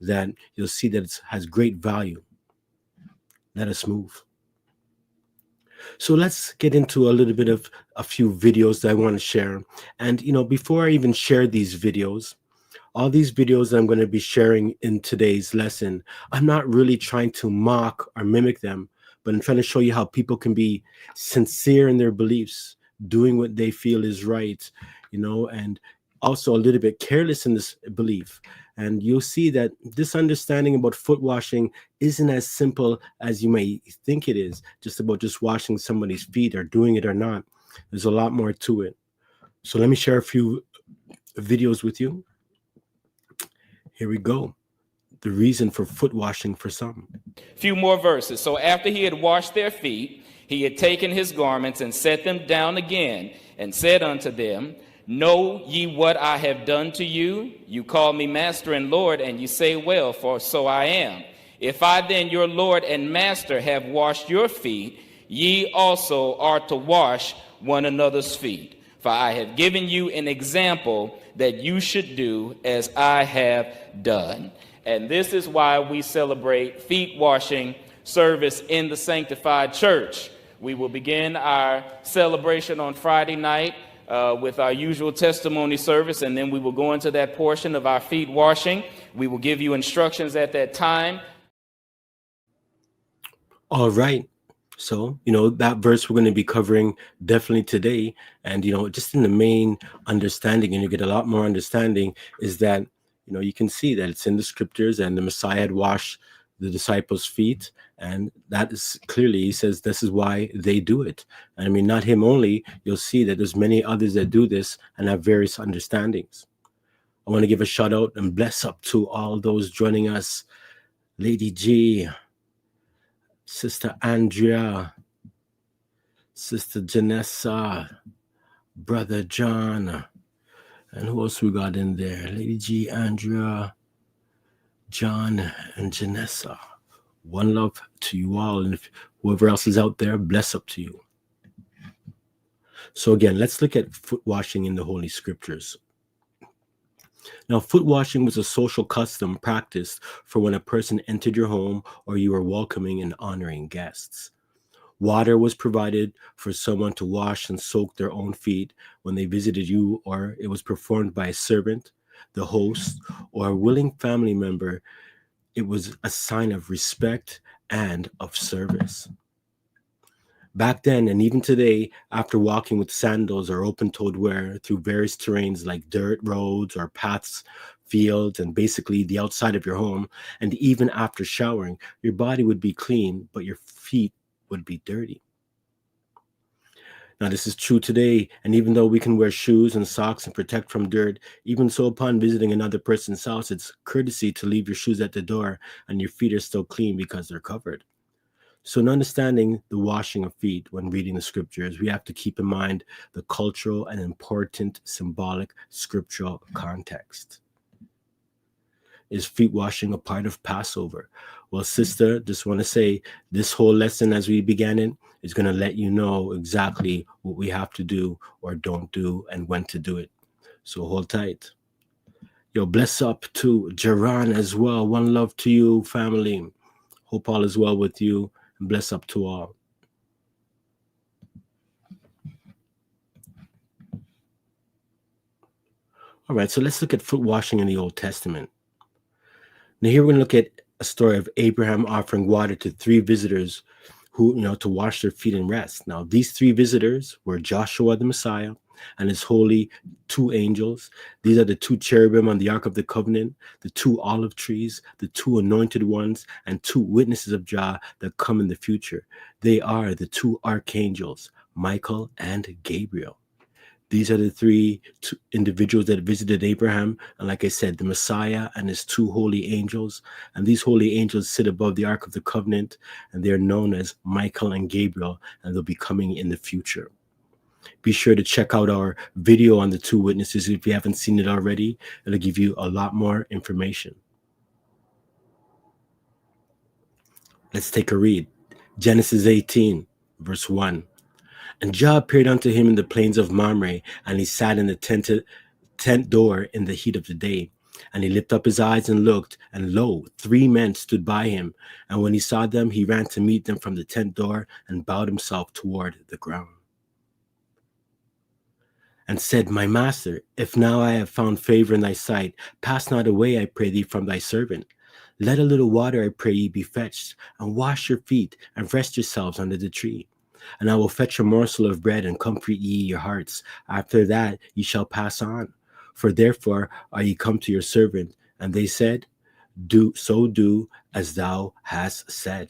that you'll see that it has great value. Let us move. So let's get into a little bit of a few videos that I want to share. And, before I even share these videos, all these videos that I'm going to be sharing in today's lesson, I'm not really trying to mock or mimic them, but I'm trying to show you how people can be sincere in their beliefs, doing what they feel is right, and also a little bit careless in this belief. And you'll see that this understanding about foot washing isn't as simple as you may think it is, just about just washing somebody's feet or doing it or not. There's a lot more to it. So let me share a few videos with you. Here we go. The reason for foot washing for some. Few more verses. So after he had washed their feet, he had taken his garments and set them down again, and said unto them, Know ye what I have done to you? You call me Master and Lord, and ye say, Well, for so I am. If I then, your Lord and Master, have washed your feet, ye also are to wash one another's feet. For I have given you an example that you should do as I have done. And this is why we celebrate feet washing service in the Sanctified Church. We will begin our celebration on Friday night with our usual testimony service, and then we will go into that portion of our feet washing. We will give you instructions at that time. All right. So, that verse we're going to be covering definitely today. And, just in the main understanding, and you get a lot more understanding, is that, you can see that it's in the scriptures, and the Messiah had washed the disciples' feet. And that is clearly, he says, this is why they do it. And I mean, not him only. You'll see that there's many others that do this and have various understandings. I want to give a shout out and bless up to all those joining us. Lady G, Sister Andrea, Sister Janessa, Brother John, and who else we got in there? Lady G, Andrea, John, and Janessa. One love to you all, and if whoever else is out there, bless up to you. So again, let's look at foot washing in the Holy Scriptures. Now, foot washing was a social custom practiced for when a person entered your home or you were welcoming and honoring guests. Water was provided for someone to wash and soak their own feet when they visited you, or it was performed by a servant, the host, or a willing family member. It was a sign of respect and of service. Back then, and even today, after walking with sandals or open-toed wear through various terrains like dirt roads or paths, fields, and basically the outside of your home, and even after showering, your body would be clean, but your feet would be dirty. Now, this is true today, and even though we can wear shoes and socks and protect from dirt, even so upon visiting another person's house, it's courtesy to leave your shoes at the door and your feet are still clean because they're covered. So in understanding the washing of feet when reading the scriptures, we have to keep in mind the cultural and important symbolic scriptural context. Is feet washing a part of Passover? Well, sister, just want to say this whole lesson as we began it is going to let you know exactly what we have to do or don't do and when to do it. So hold tight. Yo, bless up to Jaran as well. One love to you, family. Hope all is well with you, and bless up to all. All right, so let's look at foot washing in the Old Testament. Now here we're going to look at a story of Abraham offering water to 3 visitors who, to wash their feet and rest. Now, these 3 visitors were Joshua the Messiah and his holy 2 angels. These are the 2 cherubim on the Ark of the Covenant, the 2 olive trees, the 2 anointed ones, and 2 witnesses of Jah that come in the future. They are the 2 archangels, Michael and Gabriel. These are the 3 individuals that visited Abraham. And like I said, the Messiah and his 2 holy angels. And these holy angels sit above the Ark of the Covenant, and they're known as Michael and Gabriel, and they'll be coming in the future. Be sure to check out our video on the 2 witnesses if you haven't seen it already. It'll give you a lot more information. Let's take a read. Genesis 18, verse 1. And Jah appeared unto him in the plains of Mamre, and he sat in the tent door in the heat of the day. And he lifted up his eyes and looked, and lo, 3 men stood by him. And when he saw them, he ran to meet them from the tent door and bowed himself toward the ground. And said, My master, if now I have found favor in thy sight, pass not away, I pray thee, from thy servant. Let a little water, I pray ye, be fetched, and wash your feet, and rest yourselves under the tree. And I will fetch a morsel of bread, and comfort ye your hearts. After that ye shall pass on. For therefore are ye come to your servant. And they said, Do as thou hast said.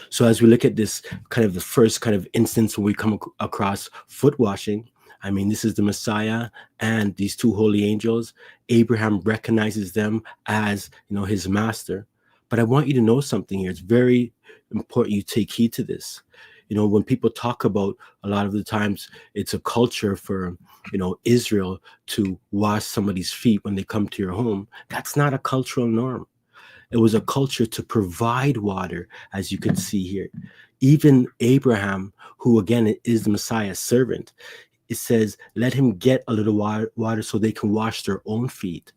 So as we look at this kind of the first kind of instance when we come across foot washing, I mean, this is the Messiah and these 2 holy angels. Abraham recognizes them as, his master. But I want you to know something here. It's very important you take heed to this. When people talk about, a lot of the times, it's a culture for, Israel to wash somebody's feet when they come to your home. That's not a cultural norm. It was a culture to provide water, as you can see here. Even Abraham, who again is the Messiah's servant, it says, let him get a little water so they can wash their own feet.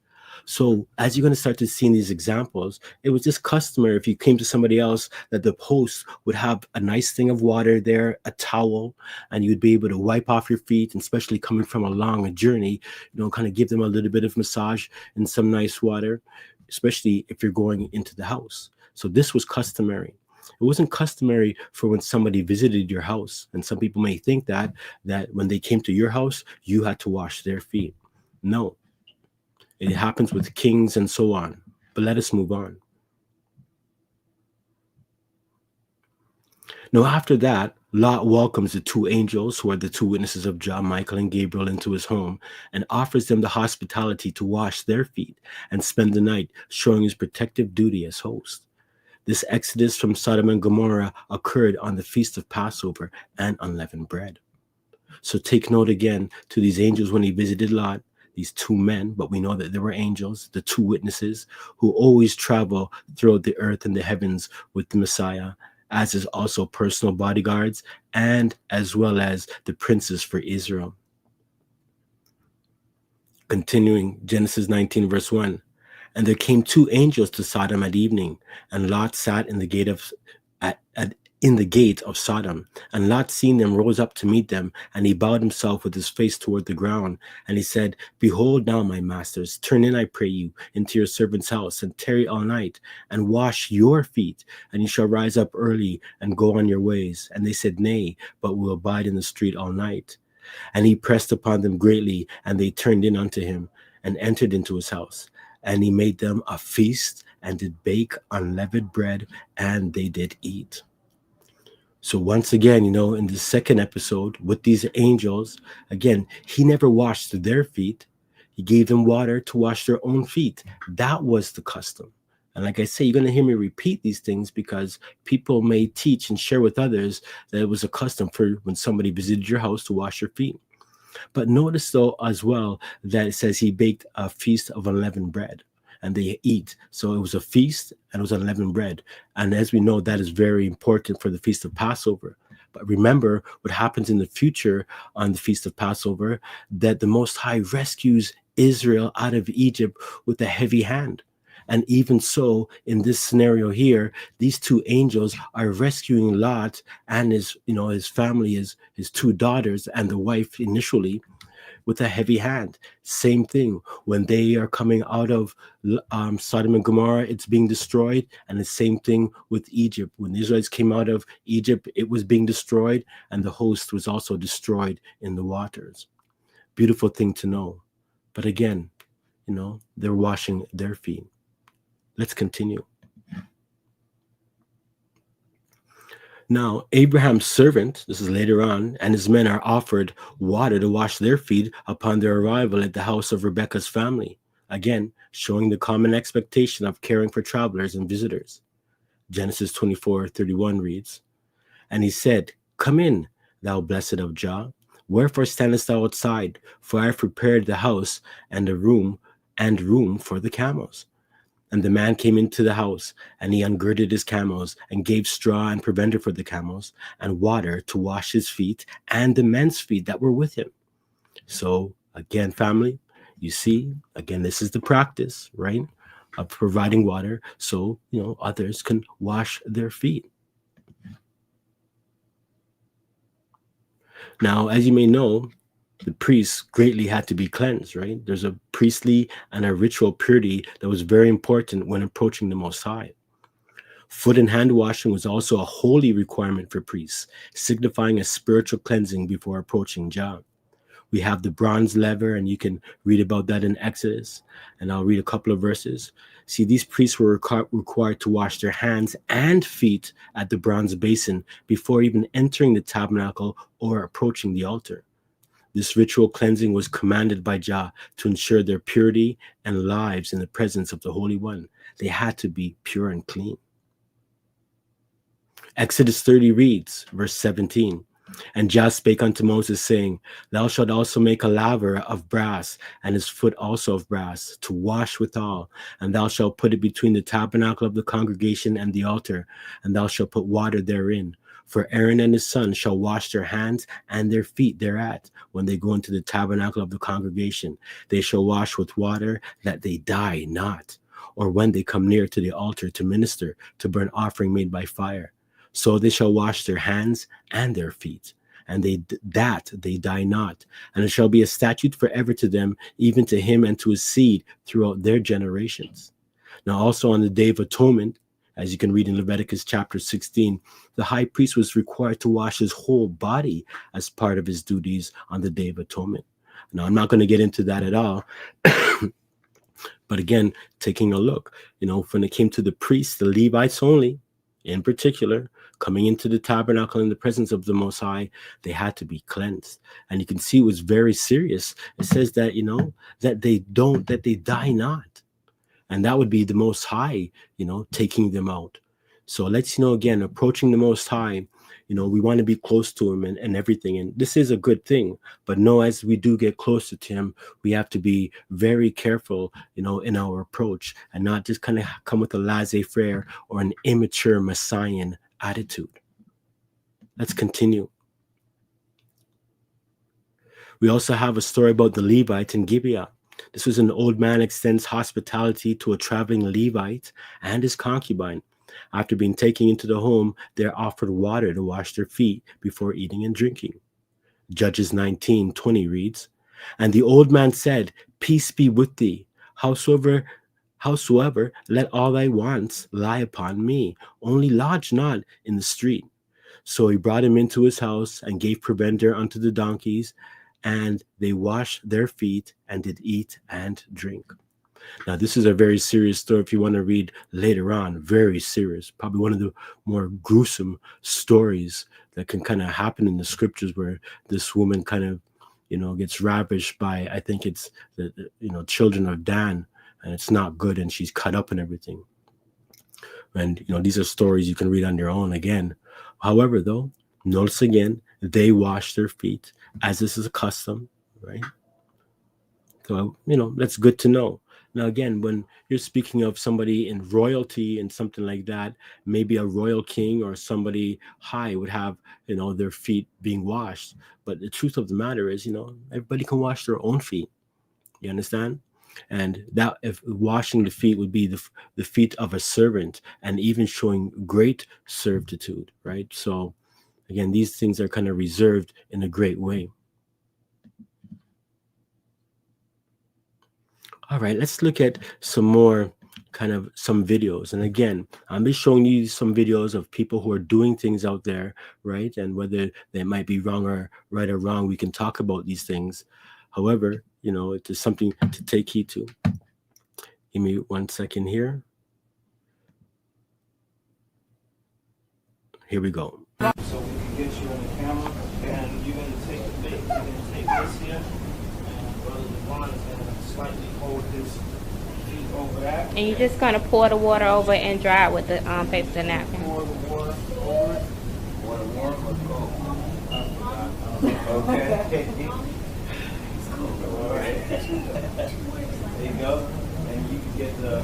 So as you're going to start to see in these examples, it was just customary if you came to somebody else that the host would have a nice thing of water there, a towel, and you'd be able to wipe off your feet, and especially coming from a long journey, kind of give them a little bit of massage in some nice water, especially if you're going into the house. So this was customary. It wasn't customary for when somebody visited your house. And some people may think that when they came to your house, you had to wash their feet. No. It happens with kings and so on. But let us move on. Now, after that, Lot welcomes the 2 angels, who are the 2 witnesses of Jah, Michael and Gabriel, into his home, and offers them the hospitality to wash their feet and spend the night, showing his protective duty as host. This exodus from Sodom and Gomorrah occurred on the Feast of Passover and unleavened bread. So take note again to these angels when he visited Lot, these 2 men, but we know that there were angels, the 2 witnesses, who always travel throughout the earth and the heavens with the Messiah, as is also personal bodyguards, and as well as the princes for Israel. Continuing, Genesis 19, verse 1. And there came 2 angels to Sodom at evening, and Lot sat in the gate of Sodom. And Lot, seeing them, rose up to meet them, and he bowed himself with his face toward the ground. And he said, Behold now, my masters, turn in, I pray you, into your servant's house, and tarry all night, and wash your feet, and you shall rise up early and go on your ways. And they said, Nay, but we will abide in the street all night. And he pressed upon them greatly, and they turned in unto him, and entered into his house. And he made them a feast, and did bake unleavened bread, and they did eat. So once again, in the second episode with these angels, again, he never washed their feet. He gave them water to wash their own feet. That was the custom. And like I say, you're going to hear me repeat these things because people may teach and share with others that it was a custom for when somebody visited your house to wash your feet. But notice, though, as well, that it says he baked a feast of unleavened bread, and they eat. So it was a feast, and it was unleavened bread. And as we know, that is very important for the Feast of Passover. But remember what happens in the future on the Feast of Passover, that the Most High rescues Israel out of Egypt with a heavy hand. And even so, in this scenario here, these 2 angels are rescuing Lot and his family, his 2 daughters and the wife initially, with a heavy hand. Same thing when they are coming out of Sodom and Gomorrah, it's being destroyed. And the same thing with Egypt. When the Israelites came out of Egypt, it was being destroyed, and the host was also destroyed in the waters. Beautiful thing to know. But again, they're washing their feet. Let's continue. Now, Abraham's servant, this is later on, and his men are offered water to wash their feet upon their arrival at the house of Rebekah's family. Again, showing the common expectation of caring for travelers and visitors. Genesis 24:31 reads, And he said, Come in, thou blessed of Jah. Wherefore standest thou outside? For I have prepared the house and room for the camels. And the man came into the house, and he ungirded his camels, and gave straw and provender for the camels, and water to wash his feet, and the men's feet that were with him. So, again, family, You see, again, this is the practice, right, of providing water so, others can wash their feet. Now, as you may know, the priests greatly had to be cleansed, right? There's a priestly and a ritual purity that was very important when approaching the Most High. Foot and hand washing was also a holy requirement for priests, signifying a spiritual cleansing before approaching Jah. We have the bronze laver, and you can read about that in Exodus, and I'll read a couple of verses. See, these priests were required to wash their hands and feet at the bronze basin before even entering the tabernacle or approaching the altar. This ritual cleansing was commanded by Jah to ensure their purity and lives in the presence of the Holy One. They had to be pure and clean. Exodus 30 reads, verse 17, "And Jah spake unto Moses, saying, Thou shalt also make a laver of brass, and his foot also of brass, to wash withal. And thou shalt put it between the tabernacle of the congregation and the altar, and thou shalt put water therein. For Aaron and his sons shall wash their hands and their feet thereat, when they go into the tabernacle of the congregation. They shall wash with water, that they die not, or when they come near to the altar to minister, to burn offering made by fire. So they shall wash their hands and their feet, and they die not. And it shall be a statute forever to them, even to him and to his seed throughout their generations." Now also on the Day of Atonement, as you can read in Leviticus chapter 16, the high priest was required to wash his whole body as part of his duties on the Day of Atonement. Now, I'm not going to get into that at all. But again, taking a look, when it came to the priests, the Levites only, in particular, coming into the tabernacle in the presence of the Most High, they had to be cleansed. And you can see it was very serious. It says that, that they die not. And that would be the Most High, taking them out. So let's, again, approaching the Most High, we want to be close to him and everything. And this is a good thing. But as we do get closer to him, we have to be very careful, in our approach, and not just kind of come with a laissez-faire or an immature Messian attitude. Let's continue. We also have a story about the Levite in Gibeah. This was an old man extends hospitality to a traveling Levite and his concubine. After being taken into the home, they are offered water to wash their feet before eating and drinking. Judges 19:20 reads, "And the old man said, Peace be with thee. Howsoever, let all thy wants lie upon me. Only lodge not in the street. So he brought him into his house and gave provender unto the donkeys, and they washed their feet and did eat and drink." Now, this is a very serious story. If you want to read later on, very serious, probably one of the more gruesome stories that can kind of happen in the scriptures, where this woman kind of, gets ravished by, I think it's the children of Dan, and it's not good, and she's cut up and everything. And, these are stories you can read on your own again. However, though, notice again, they wash their feet, as this is a custom, right? So, that's good to know. Now, again, when you're speaking of somebody in royalty and something like that, maybe a royal king or somebody high would have, their feet being washed. But the truth of the matter is, everybody can wash their own feet. You understand? And that, if washing the feet would be the feet of a servant, and even showing great servitude, right? So, again, these things are kind of reserved in a great way. All right, let's look at some videos. And again, I'm just showing you some videos of people who are doing things out there, right? And whether they might be wrong or right or wrong, we can talk about these things. However, it is something to take heed to. Give me 1 second here. Here we go. So we can get you on the camera, and you're going to take the bait. You're going to take this here, and Brother Devon is going to slightly hold his feet over that. And you're just going to pour the water over and dry it with the paper napkin. Pour the water over it. Water warm or cold? Okay. All right. There you go. And you can get the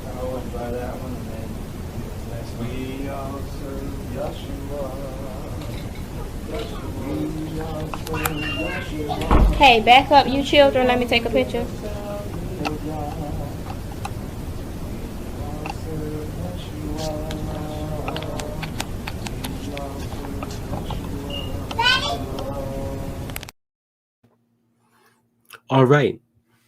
towel and dry that one, and then we all serve Yeshua. Hey, back up, you children. Let me take a picture. All right.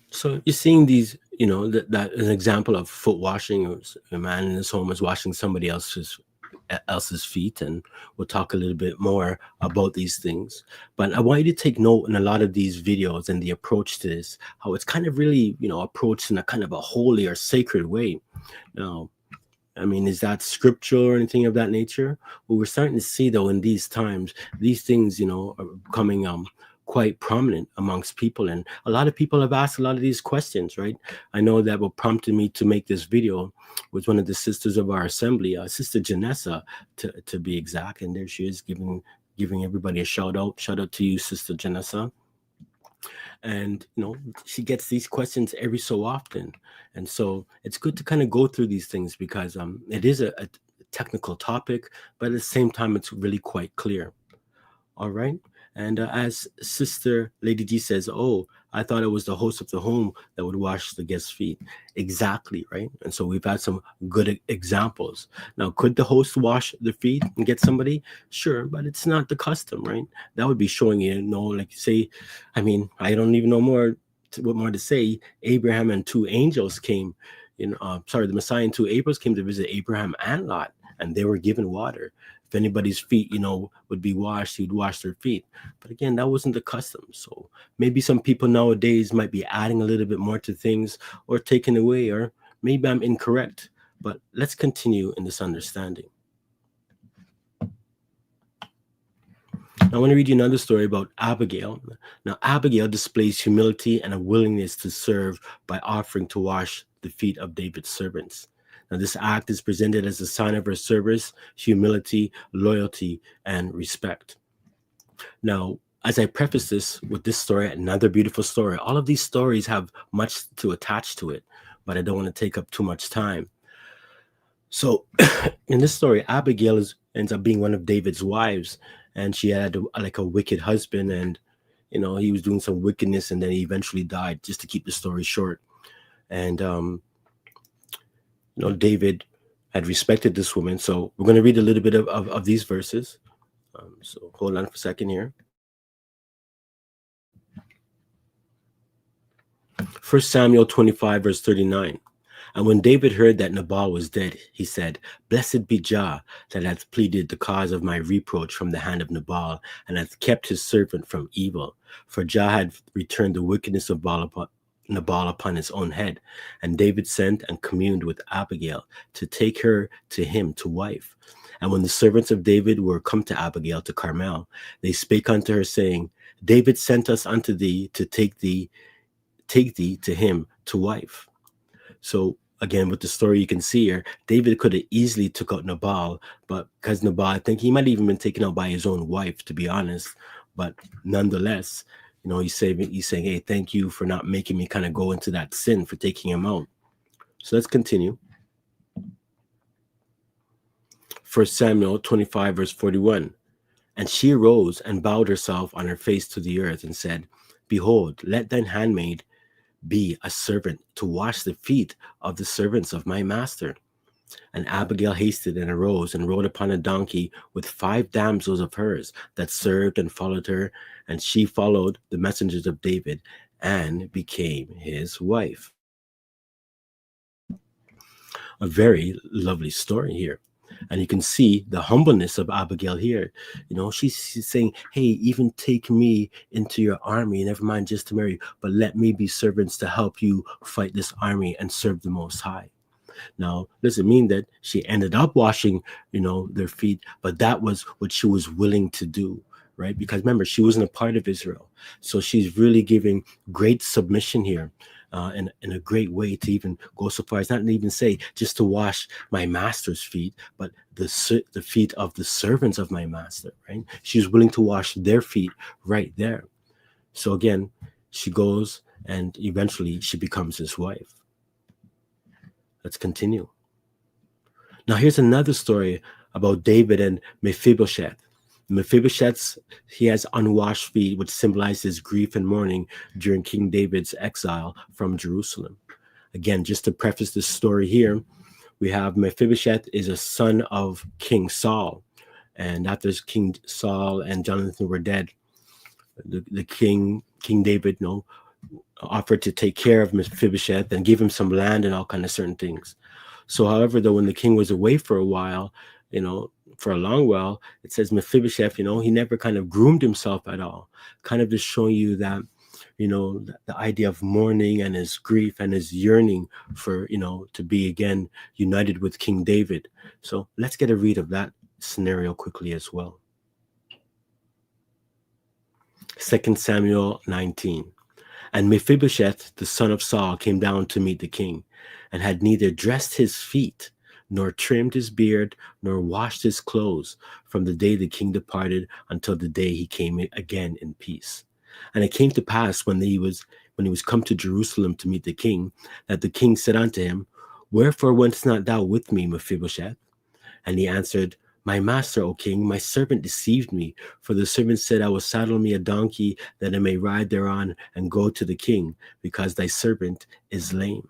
So you're seeing these, that an example of foot washing. A man in his home is washing somebody else's feet, and we'll talk a little bit more about these things. But I want you to take note in a lot of these videos and the approach to this, how it's kind of really, approached in a kind of a holy or sacred way. Now, I mean, is that scriptural or anything of that nature? Well, we're starting to see, though, in these times, these things, are becoming quite prominent amongst people. And a lot of people have asked a lot of these questions, right? I know that what prompted me to make this video was one of the sisters of our assembly, Sister Janessa, to be exact. And there she is giving everybody a shout out. Shout out to you, Sister Janessa. And she gets these questions every so often, and so it's good to kind of go through these things because it is a technical topic, but at the same time it's really quite clear. All right. And as Sister Lady D says, oh, I thought it was the host of the home that would wash the guest's feet. Exactly, right? And so we've had some good examples. Now, could the host wash the feet and get somebody? Sure, but it's not the custom, right? That would be showing like say, I mean, I don't even know what more to say. Abraham and two angels came, the Messiah and two angels came to visit Abraham and Lot, and they were given water. If anybody's feet, would be washed, he'd wash their feet. But again, that wasn't the custom. So maybe some people nowadays might be adding a little bit more to things or taking away, or maybe I'm incorrect. But let's continue in this understanding. I want to read you another story about Abigail. Now, Abigail displays humility and a willingness to serve by offering to wash the feet of David's servants. Now, this act is presented as a sign of her service, humility, loyalty, and respect. Now, as I preface this with this story, another beautiful story, all of these stories have much to attach to it, but I don't want to take up too much time. So in this story, Abigail ends up being one of David's wives, and she had a wicked husband, and he was doing some wickedness, and then he eventually died, just to keep the story short. And David had respected this woman. So we're going to read a little bit of these verses. So hold on for a second here. 1 Samuel 25, verse 39. And when David heard that Nabal was dead, he said, "Blessed be Jah, that hath pleaded the cause of my reproach from the hand of Nabal, and hath kept his servant from evil. For Jah had returned the wickedness of Nabal upon his own head." And David sent and communed with Abigail to take her to him to wife. And when the servants of David were come to Abigail to Carmel, they spake unto her, saying, "David sent us unto thee to take thee to him to wife." So again, with the story you can see here, David could have easily took out Nabal, but because Nabal, I think he might have even been taken out by his own wife, to be honest. But nonetheless, he's saying, hey, thank you for not making me kind of go into that sin for taking him out. So let's continue. 1 Samuel 25, verse 41. And she arose and bowed herself on her face to the earth and said, "Behold, let thine handmaid be a servant to wash the feet of the servants of my master." And Abigail hasted and arose and rode upon a donkey with 5 damsels of hers that served and followed her. And she followed the messengers of David and became his wife. A very lovely story here. And you can see the humbleness of Abigail here. She's saying, hey, even take me into your army, never mind just to marry, but let me be servants to help you fight this army and serve the Most High. Now, doesn't mean that she ended up washing, their feet, but that was what she was willing to do, right? Because remember, she wasn't a part of Israel. So she's really giving great submission here. In a great way to even go so far as not even say just to wash my master's feet, but the feet of the servants of my master, right? She's willing to wash their feet right there. So again, she goes and eventually she becomes his wife. Let's continue. Now here's another story about David and Mephibosheth. Mephibosheth, he has unwashed feet, which symbolizes grief and mourning during King David's exile from Jerusalem. Again, just to preface this story here, we have Mephibosheth is a son of King Saul. And after King Saul and Jonathan were dead, the King David, offered to take care of Mephibosheth and give him some land and all kind of certain things. So, however, though, when the king was away for a while, for a long while, it says Mephibosheth, he never kind of groomed himself at all, kind of just showing you that, the idea of mourning and his grief and his yearning for, to be again united with King David. So let's get a read of that scenario quickly as well. 2 Samuel 19. And Mephibosheth, the son of Saul, came down to meet the king, and had neither dressed his feet, nor trimmed his beard, nor washed his clothes, from the day the king departed until the day he came again in peace. And it came to pass when he was come to Jerusalem to meet the king, that the king said unto him, Wherefore wentest not thou with me, Mephibosheth? And he answered, My master, O king, my servant deceived me, for the servant said, I will saddle me a donkey, that I may ride thereon and go to the king, because thy servant is lame.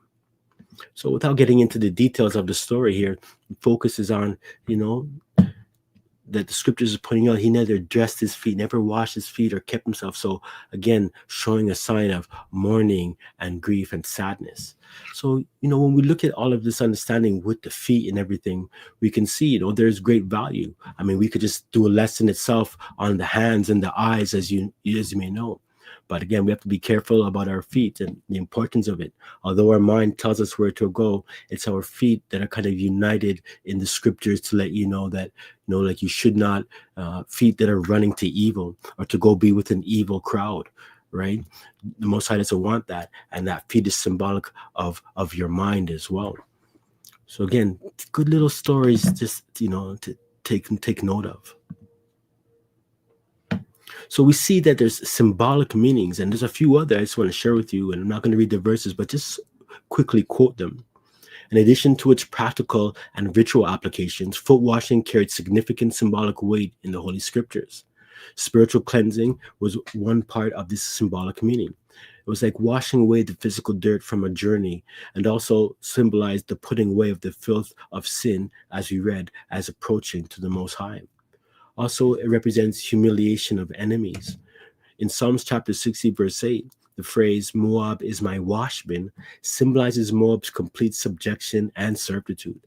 So without getting into the details of the story here, the focus is on, that the scriptures is pointing out he never dressed his feet, never washed his feet or kept himself. So again, showing a sign of mourning and grief and sadness. So, when we look at all of this understanding with the feet and everything, we can see, there's great value. I mean, we could just do a lesson itself on the hands and the eyes, as you may know. But again, we have to be careful about our feet and the importance of it. Although our mind tells us where to go, it's our feet that are kind of united in the scriptures to let you know that, like you should not, feet that are running to evil or to go be with an evil crowd, right? The Most High doesn't want that. And that feet is symbolic of your mind as well. So again, good little stories just, to take note of. So we see that there's symbolic meanings, and there's a few other I just want to share with you, and I'm not going to read the verses, but just quickly quote them. In addition to its practical and ritual applications, foot washing carried significant symbolic weight in the Holy Scriptures. Spiritual cleansing was one part of this symbolic meaning. It was like washing away the physical dirt from a journey, and also symbolized the putting away of the filth of sin, as we read, as approaching to the Most High. Also, it represents humiliation of enemies. In Psalms chapter 60, verse 8, the phrase, Moab is my washbin, symbolizes Moab's complete subjection and servitude.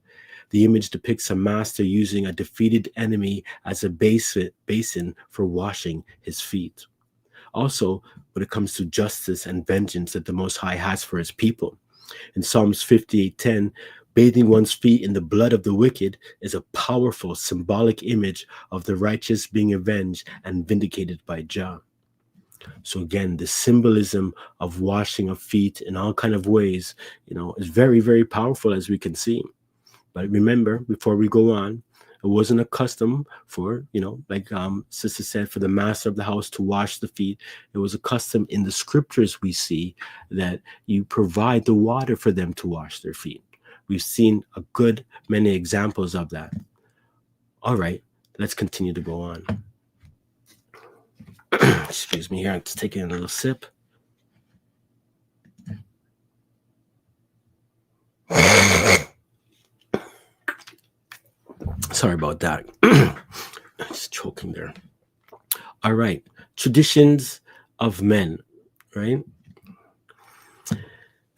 The image depicts a master using a defeated enemy as a basin for washing his feet. Also, when it comes to justice and vengeance that the Most High has for his people. In Psalms 58:10, bathing one's feet in the blood of the wicked is a powerful symbolic image of the righteous being avenged and vindicated by Jah. So again, the symbolism of washing of feet in all kind of ways, is very, very powerful, as we can see. But remember, before we go on, it wasn't a custom for, like Sister said, for the master of the house to wash the feet. It was a custom in the scriptures we see that you provide the water for them to wash their feet. We've seen a good many examples of that. All right, let's continue to go on. Excuse me here, I'm just taking a little sip. Sorry about that. Just choking there. All right, traditions of men, right?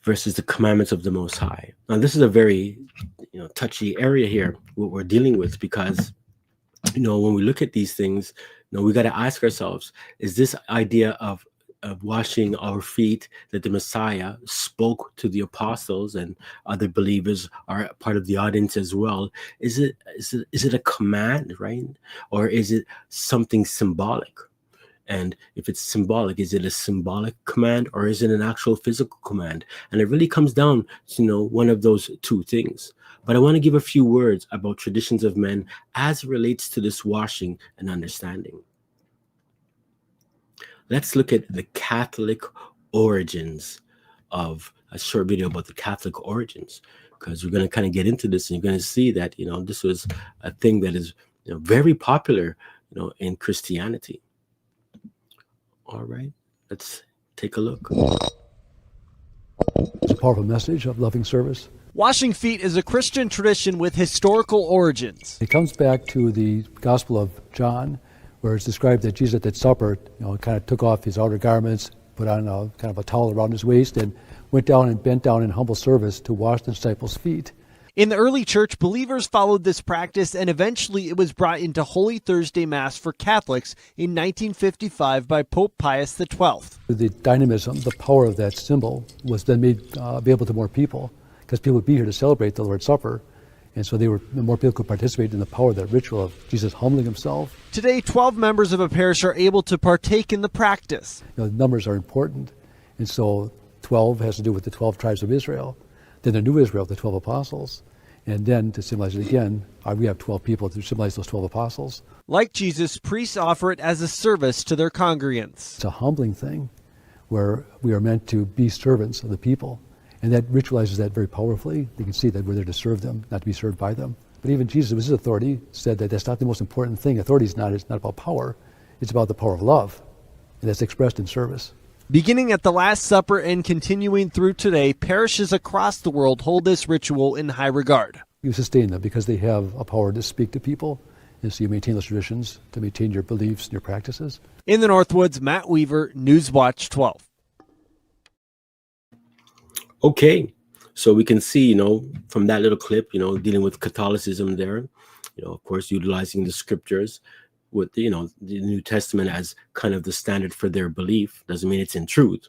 Versus the commandments of the Most High. Now, this is a very, touchy area here, what we're dealing with, because, when we look at these things, we got to ask ourselves, is this idea of washing our feet that the Messiah spoke to the apostles and other believers are part of the audience as well? Is it a command, right? Or is it something symbolic? And if it's symbolic, is it a symbolic command or is it an actual physical command? And it really comes down to, one of those two things. But I want to give a few words about traditions of men as it relates to this washing and understanding. Let's look at the Catholic origins of a short video about the Catholic origins, because we're going to kind of get into this and you're going to see that, this was a thing that is very popular in Christianity. All right, let's take a look. It's a powerful message of loving service. Washing feet is a Christian tradition with historical origins. It comes back to the Gospel of John, where it's described that Jesus at that supper, kind of took off his outer garments, put on kind of a towel around his waist, and went down and bent down in humble service to wash the disciples' feet. In the early church, believers followed this practice, and eventually it was brought into Holy Thursday Mass for Catholics in 1955 by Pope Pius XII. The dynamism, the power of that symbol was then made available to more people, because people would be here to celebrate the Lord's Supper, and so more people could participate in the power of that ritual of Jesus humbling himself. Today, 12 members of a parish are able to partake in the practice. The numbers are important, and so 12 has to do with the 12 tribes of Israel. Then the new Israel, the 12 apostles. And then to symbolize it again, we have 12 people to symbolize those 12 apostles. Like Jesus, priests offer it as a service to their congregants. It's a humbling thing where we are meant to be servants of the people. And that ritualizes that very powerfully. You can see that we're there to serve them, not to be served by them. But even Jesus, with his authority, said that that's not the most important thing. Authority it's not about power. It's about the power of love. And that's expressed in service. Beginning at the Last Supper and continuing through today, parishes across the world hold this ritual in high regard. You sustain them because they have a power to speak to people, and so you maintain those traditions, to maintain your beliefs and your practices. In the Northwoods, Matt Weaver, Newswatch 12. Okay, so we can see, from that little clip, dealing with Catholicism there, of course, utilizing the scriptures with the New Testament as kind of the standard for their belief. Doesn't mean it's in truth,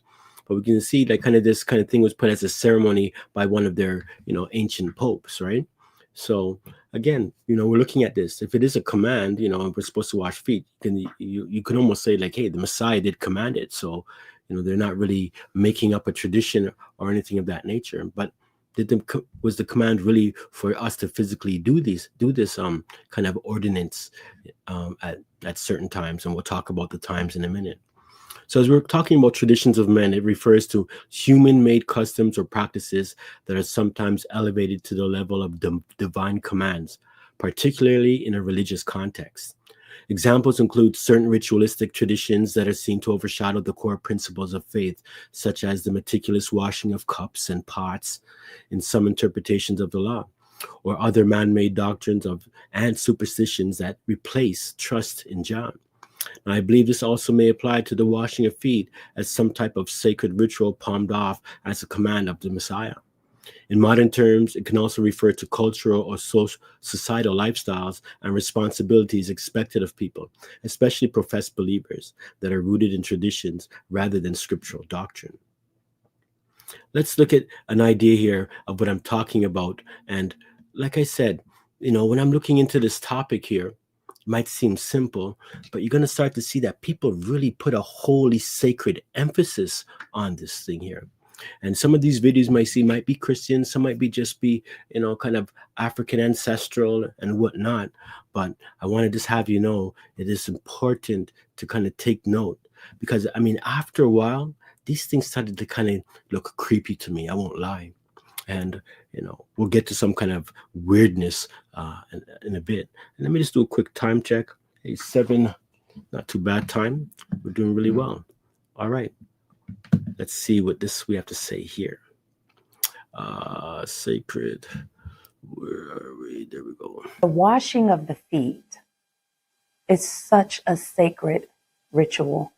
but we can see that this kind of thing was put as a ceremony by one of their ancient popes, right? So again, we're looking at this. If it is a command, and we're supposed to wash feet, then you could almost say like, hey, the Messiah did command it, so they're not really making up a tradition or anything of that nature. But was the command really for us to physically do this kind of ordinance at certain times? And we'll talk about the times in a minute. So as we're talking about traditions of men, it refers to human-made customs or practices that are sometimes elevated to the level of divine commands, particularly in a religious context. Examples include certain ritualistic traditions that are seen to overshadow the core principles of faith, such as the meticulous washing of cups and pots in some interpretations of the law, or other man-made doctrines and superstitions that replace trust in John. Now, I believe this also may apply to the washing of feet as some type of sacred ritual palmed off as a command of the Messiah. In modern terms, it can also refer to cultural or societal lifestyles and responsibilities expected of people, especially professed believers, that are rooted in traditions rather than scriptural doctrine. Let's look at an idea here of what I'm talking about. And like I said, when I'm looking into this topic here, it might seem simple, but you're going to start to see that people really put a holy, sacred emphasis on this thing here. And some of these videos might be Christian, some might just be, kind of African ancestral and whatnot. But I want to just have you know, it is important to kind of take note, because after a while, these things started to kind of look creepy to me. I won't lie. And, we'll get to some kind of weirdness in a bit. And let me just do a quick time check. Hey, 7, not too bad time. We're doing really well. All right. Let's see what we have to say here. Sacred. Where are we? There we go. The washing of the feet is such a sacred ritual.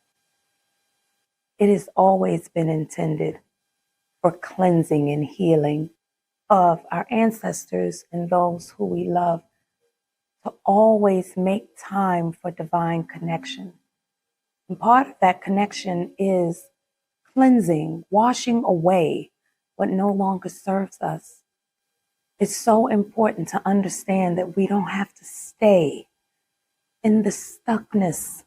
It has always been intended for cleansing and healing of our ancestors and those who we love, to always make time for divine connection. And part of that connection is cleansing, washing away what no longer serves us. It's so important to understand that we don't have to stay in the stuckness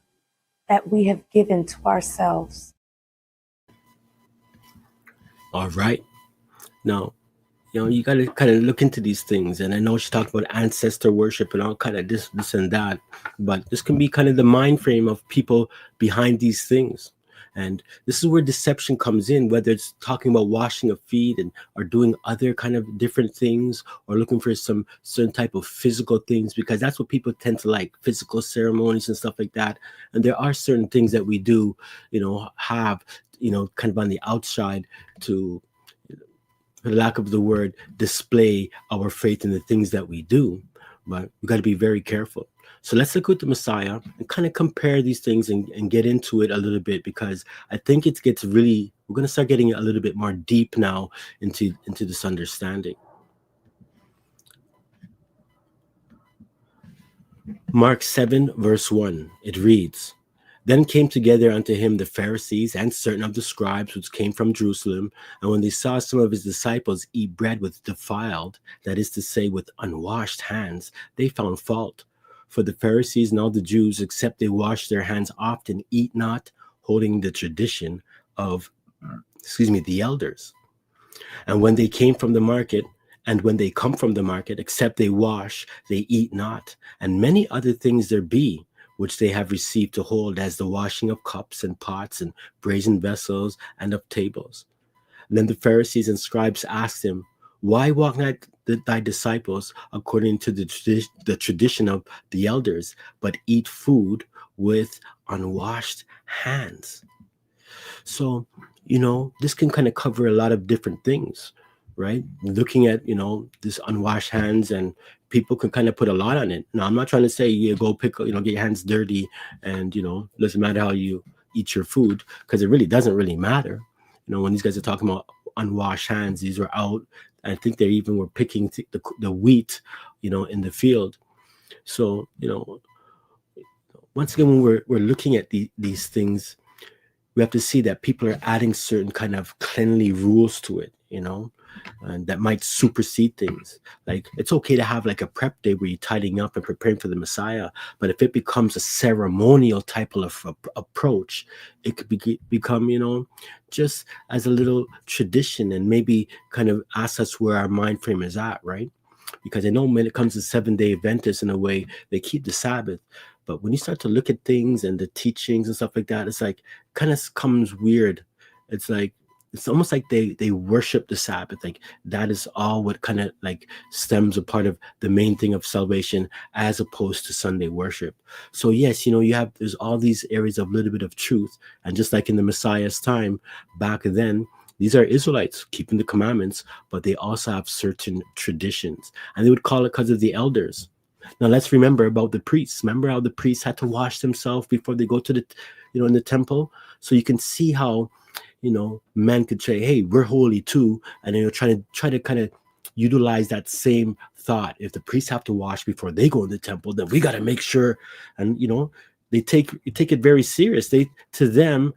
that we have given to ourselves. All right. Now, you got to kind of look into these things. And I know she talked about ancestor worship and all kind of this and that. But this can be kind of the mind frame of people behind these things. And this is where deception comes in, whether it's talking about washing of feet and or doing other kind of different things, or looking for some certain type of physical things, because that's what people tend to like, physical ceremonies and stuff like that. And there are certain things that we do, have, kind of on the outside to, for lack of the word, display our faith in the things that we do. But we got to be very careful. So let's look at the Messiah and kind of compare these things and get into it a little bit, because I think it gets really, we're going to start getting a little bit more deep now into this understanding. Mark 7, verse 1, it reads, "Then came together unto him the Pharisees and certain of the scribes which came from Jerusalem, and when they saw some of his disciples eat bread with defiled, that is to say, with unwashed hands, they found fault. For the Pharisees and all the Jews, except they wash their hands often, eat not, holding the tradition of, the elders. And when they came from the market, and when they come from the market, except they wash, they eat not. And many other things there be, which they have received to hold, as the washing of cups and pots and brazen vessels and of tables. Then the Pharisees and scribes asked him, Why walk not thy disciples according to the tradition of the elders, but eat food with unwashed hands?" So, this can kind of cover a lot of different things, right? Looking at, this unwashed hands, and people can kind of put a lot on it. Now, I'm not trying to say you go pick, get your hands dirty and, doesn't matter how you eat your food, because it really doesn't really matter. When these guys are talking about unwashed hands, these were out. I think they even were picking the wheat, in the field. So, once again, when we're looking at these things, we have to see that people are adding certain kind of cleanly rules to it, and that might supersede things. Like, it's okay to have like a prep day where you're tidying up and preparing for the Messiah, but if it becomes a ceremonial type of approach, it could become, just as a little tradition, and maybe kind of ask us where our mind frame is at, right? Because I know when it comes to 7-day Adventists, in a way, they keep the Sabbath. But when you start to look at things and the teachings and stuff like that, it's like kind of comes weird. It's like, it's almost like they worship the Sabbath. Like, that is all what kind of like stems a part of the main thing of salvation, as opposed to Sunday worship. So yes, there's all these areas of little bit of truth. And just like in the Messiah's time back then, these are Israelites keeping the commandments, but they also have certain traditions, and they would call it because of the elders. Now let's remember about the priests. Remember how the priests had to wash themselves before they go to the, in the temple. So you can see how, men could say, "Hey, we're holy too," and then try to kind of utilize that same thought. If the priests have to wash before they go in the temple, then we got to make sure. And they take it very serious. To them,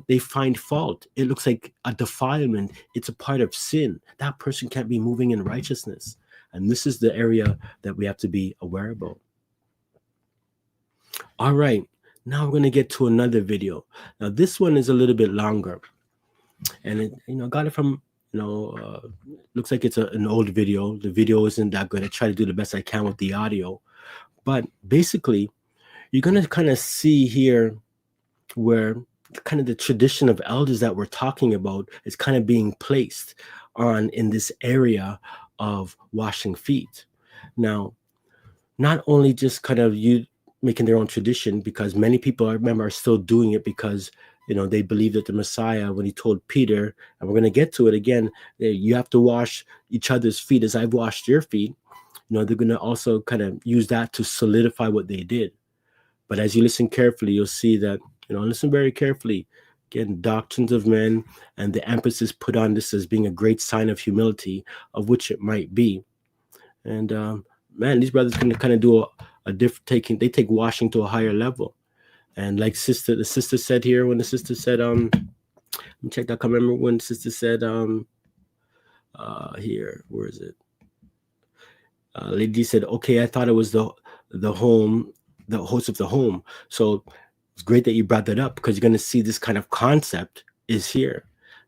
they find fault. It looks like a defilement. It's a part of sin. That person can't be moving in righteousness. And this is the area that we have to be aware about. All right, now we're going to get to another video. Now this one is a little bit longer, and it, got it from, looks like it's an old video. The video isn't that good. I try to do the best I can with the audio, but basically, you're going to kind of see here where kind of the tradition of elders that we're talking about is kind of being placed on in this area of washing feet. Now, not only just kind of you making their own tradition, because many people, I remember, are still doing it because, they believe that the Messiah, when he told Peter, and we're going to get to it again, you have to wash each other's feet as I've washed your feet. They're going to also kind of use that to solidify what they did. But as you listen carefully, you'll see that, listen very carefully. Again, doctrines of men, and the emphasis put on this as being a great sign of humility, of which it might be. And man, these brothers can kind of do a different they take washing to a higher level. And like the sister said here, when the sister said, let me check that. I remember when the sister said, here, where is it? Lady said, okay, I thought it was the home, the host of the home. So it's great that you brought that up, because you're going to see this kind of concept is here.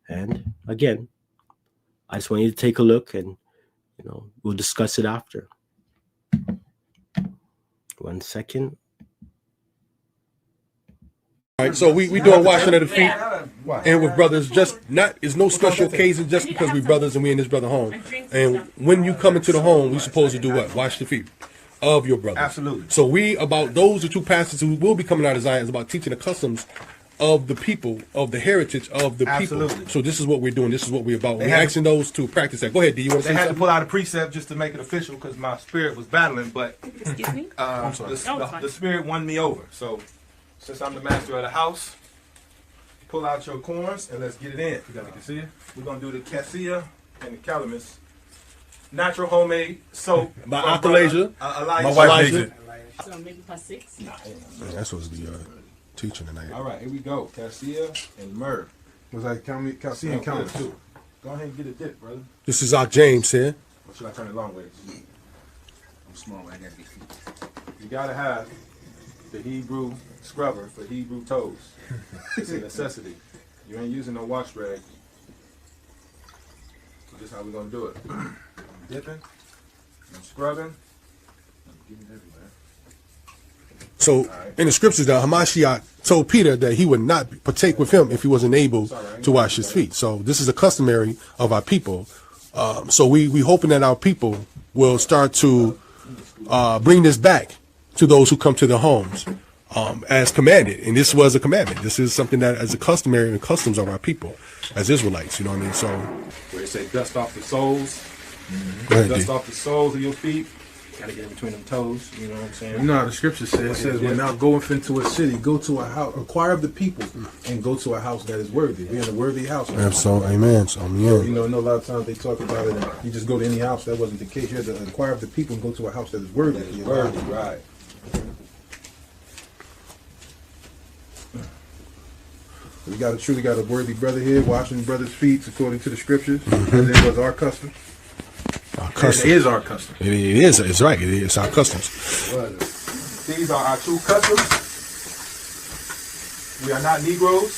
And again, I just want you to take a look, and we'll discuss it after. 1 second. All right, so we doing washing of the feet, and with brothers, just not, it's no special occasion just because we brothers and we in this brother home. And when you come into the home, we supposed to do what? Wash the feet of your brothers. Absolutely. So we, about those are two pastors who will be coming out of Zion, is about teaching the customs of the people, of the heritage of the Absolutely. people. So this is what we're doing. This is what we're about. We're asking those to practice that. Go ahead, D. You want to They say had to something? pull out a precept just to make it official because my spirit was battling, but Excuse me? I'm sorry. the spirit won me over. So since I'm the master of the house, pull out your corns and let's get it in. You can see it. We're gonna do the cassia and the calamus, natural homemade soap By from Authalasia. Elijah. My wife makes it. So maybe past 6. Man, that's supposed to be teaching tonight. All right, here we go. Cassia and myrrh. Was like cassia and calamus too. Go ahead and get a dip, brother. This is our James here. Or should I turn it long ways? I'm small, I gotta be feet. You gotta have the Hebrew scrubber for Hebrew toes. It's a necessity. You ain't using no wash rag. So this is how we're gonna do it. I'm dipping, I'm scrubbing, I'm getting everywhere. So in the scriptures, now Hamashiach told Peter that he would not partake with him if he wasn't able to wash his feet. So this is a customary of our people. So we hoping that our people will start to bring this back to those who come to their homes as commanded. And this was a commandment. This is something that as a customary and customs of our people as Israelites. You know what I mean? So Where they say dust off the soles, go ahead, dust D. off the soles of your feet. Gotta get in between them toes. You know what I'm saying? You know how the scripture says when thou goeth into a city, go to a house, inquire of the people, and go to a house that is worthy. We're in a worthy house. Absolutely, amen. So You know, I know a lot of times they talk about it, and you just go to any house. That wasn't the case. You had to inquire of the people and go to a house that is worthy. That is worthy, right? We truly got a worthy brother here, washing brothers' feet according to the scriptures, as it was our custom. Our custom. It is our custom. It is. It's right. It is our customs. These are our true customs. We are not Negroes.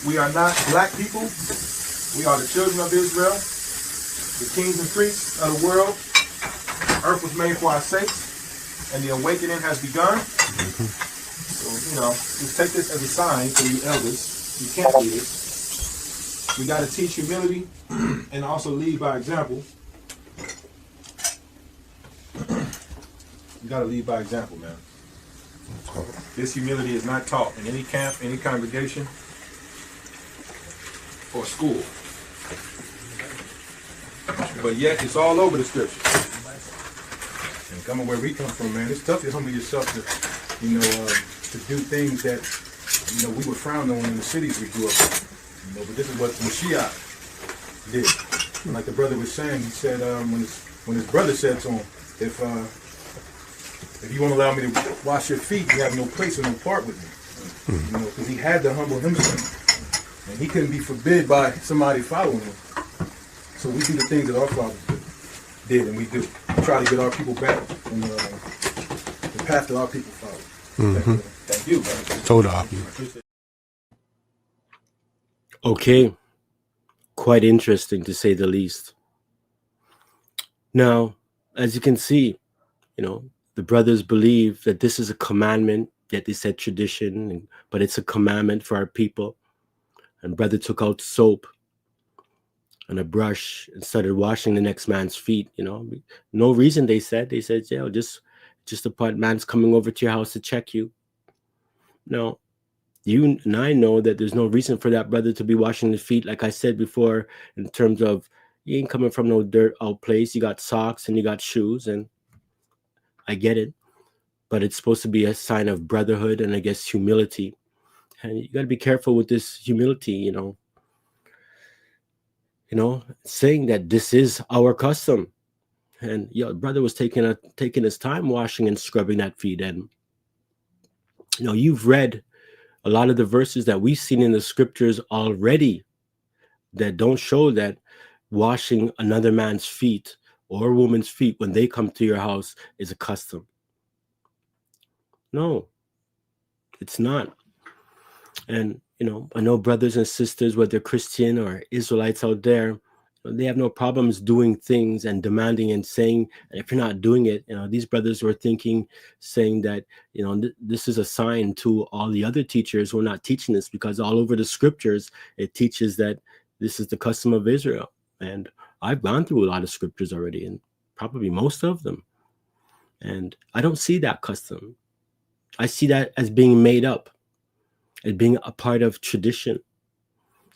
We are not black people. We are the children of Israel, the kings and priests of the world. Earth was made for our sakes, and the awakening has begun. So, you know, just take this as a sign for you elders. You can't do this. We got to teach humility and also lead by example. You got to lead by example, man. This humility is not taught in any camp, any congregation, or school. But yet, it's all over the scripture. And coming where we come from, man, it's tough to humble yourself to, you know, to do things that, you know, we were frowned on in the cities we grew up in. You know, but this is what Mashiach did. And like the brother was saying, he said when his brother said to him, if you won't allow me to wash your feet, you have no place or no part with me. You know, because he had to humble himself. And he couldn't be forbid by somebody following him. So we do the things that our fathers did, and we do. We try to get our people back on the path that our people follow. Thank you, man. Toda. Okay. Quite interesting to say the least. Now, as you can see, you know, the brothers believe that this is a commandment, yet they said tradition, but it's a commandment for our people. And brother took out soap and a brush and started washing the next man's feet, you know. No reason, they said, yeah, just a part man's coming over to your house to check you. No, you and I know that there's no reason for that brother to be washing the feet, like I said before, in terms of you ain't coming from no dirt out place. You got socks and you got shoes, and I get it. But it's supposed to be a sign of brotherhood and I guess humility. And you got to be careful with this humility, you know, saying that this is our custom. And your brother was taking his time washing and scrubbing that feet. And, you know, you've read a lot of the verses that we've seen in the scriptures already that don't show that washing another man's feet or a woman's feet when they come to your house is a custom. No, it's not. And, you know, I know brothers and sisters, whether Christian or Israelites out there, They have no problems doing things and demanding and saying, and if you're not doing it, these brothers were thinking, saying that, this is a sign to all the other teachers who are not teaching this, because all over the scriptures, it teaches that this is the custom of Israel. And I've gone through a lot of scriptures already, and probably most of them. And I don't see that custom. I see that as being made up, as being a part of tradition.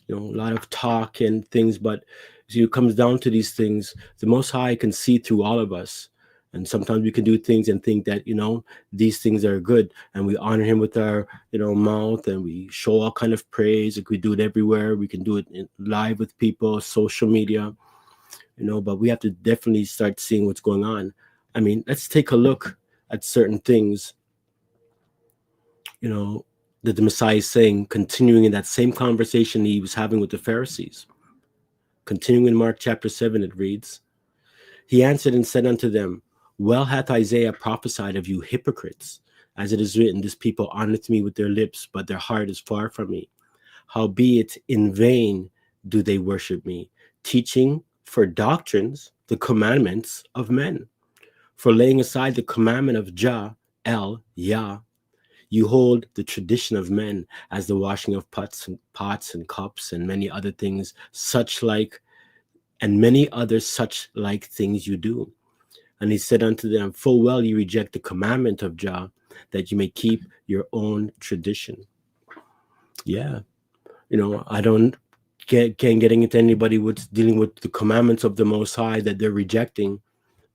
A lot of talk and things, but as it comes down to these things, the Most High can see through all of us. And sometimes we can do things and think that, these things are good, and we honor him with our, mouth, and we show all kind of praise. Like, we do it everywhere. We can do it live with people, social media, but we have to definitely start seeing what's going on. I mean, let's take a look at certain things, that the Messiah is saying, continuing in that same conversation he was having with the Pharisees. Continuing in Mark chapter 7, it reads, "He answered and said unto them, Well hath Isaiah prophesied of you hypocrites, as it is written, This people honoreth me with their lips, but their heart is far from me. Howbeit in vain do they worship me, teaching for doctrines the commandments of men. For laying aside the commandment of Jah, Yah, you hold the tradition of men, as the washing of pots and cups and many other things and many other such like things you do. And he said unto them, Full well you reject the commandment of Jah, that you may keep your own tradition." Yeah, I don't can't get into anybody what's dealing with the commandments of the Most High that they're rejecting.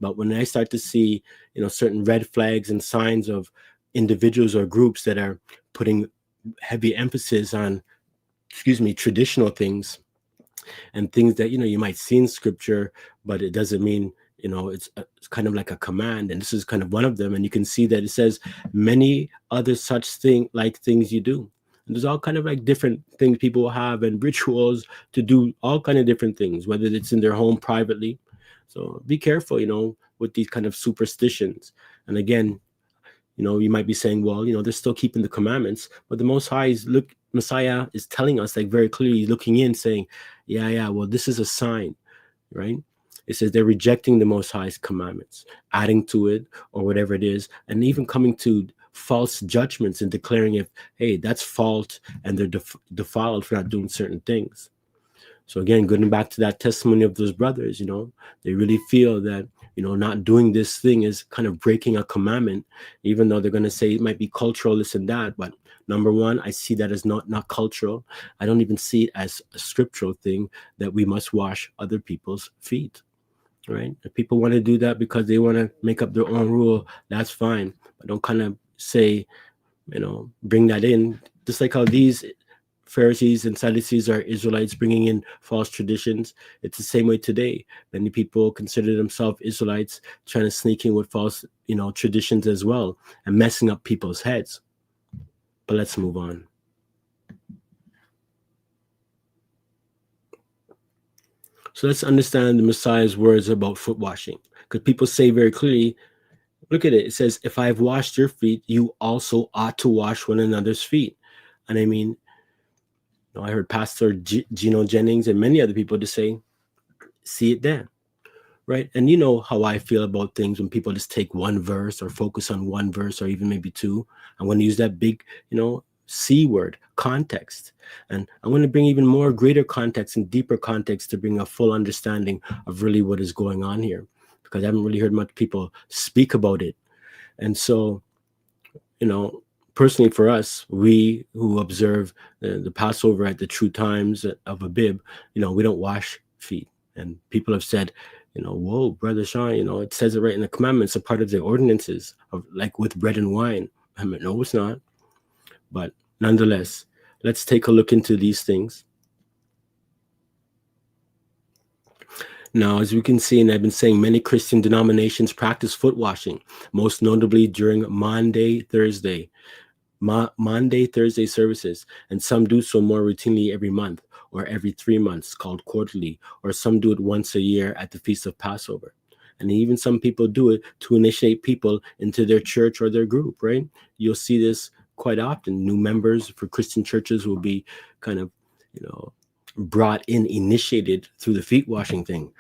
But when I start to see, certain red flags and signs of individuals or groups that are putting heavy emphasis on, traditional things and things that, you might see in scripture, but it doesn't mean, it's kind of like a command. And this is kind of one of them. And you can see that it says many other such things you do. And there's all kind of like different things people have and rituals to do all kind of different things, whether it's in their home privately. So be careful, with these kind of superstitions. And again, you might be saying, well, they're still keeping the commandments, but the Most High Messiah is telling us, like, very clearly, looking in, saying, yeah, well, this is a sign, right? It says they're rejecting the Most High's commandments, adding to it or whatever it is, and even coming to false judgments and declaring hey, that's fault, and they're defiled for not doing certain things. So again, going back to that testimony of those brothers, they really feel that, not doing this thing is kind of breaking a commandment, even though they're going to say it might be cultural, this and that. But number one, I see that as not cultural. I don't even see it as a scriptural thing that we must wash other people's feet, right? If people want to do that because they want to make up their own rule, that's fine. But don't kind of say, bring that in. Just like how these Pharisees and Sadducees are Israelites bringing in false traditions. It's the same way today. Many people consider themselves Israelites, trying to sneak in with false, traditions as well, and messing up people's heads. But let's move on. So let's understand the Messiah's words about foot washing, because people say very clearly, look at it. It says, if I have washed your feet, you also ought to wash one another's feet. And I mean, I heard Pastor Gino Jennings and many other people to say, see it there, right? And you know how I feel about things when people just take one verse or focus on one verse or even maybe two. I'm going to use that big, C word, context. And I'm going to bring even more greater context and deeper context to bring a full understanding of really what is going on here, because I haven't really heard much people speak about it. And so, personally for us, we who observe the Passover at the true times of Abib, we don't wash feet. And people have said, whoa, Brother Sean, it says it right in the commandments, a part of the ordinances, of like with bread and wine. I mean, no, it's not. But nonetheless, let's take a look into these things. Now, as we can see, and I've been saying, many Christian denominations practice foot washing, most notably during Maundy Thursday services, and some do so more routinely every month or every 3 months, called quarterly, or some do it once a year at the Feast of Passover. And even some people do it to initiate people into their church or their group, right? You'll see this quite often. New members for Christian churches will be kind of, brought in, initiated through the feet washing thing.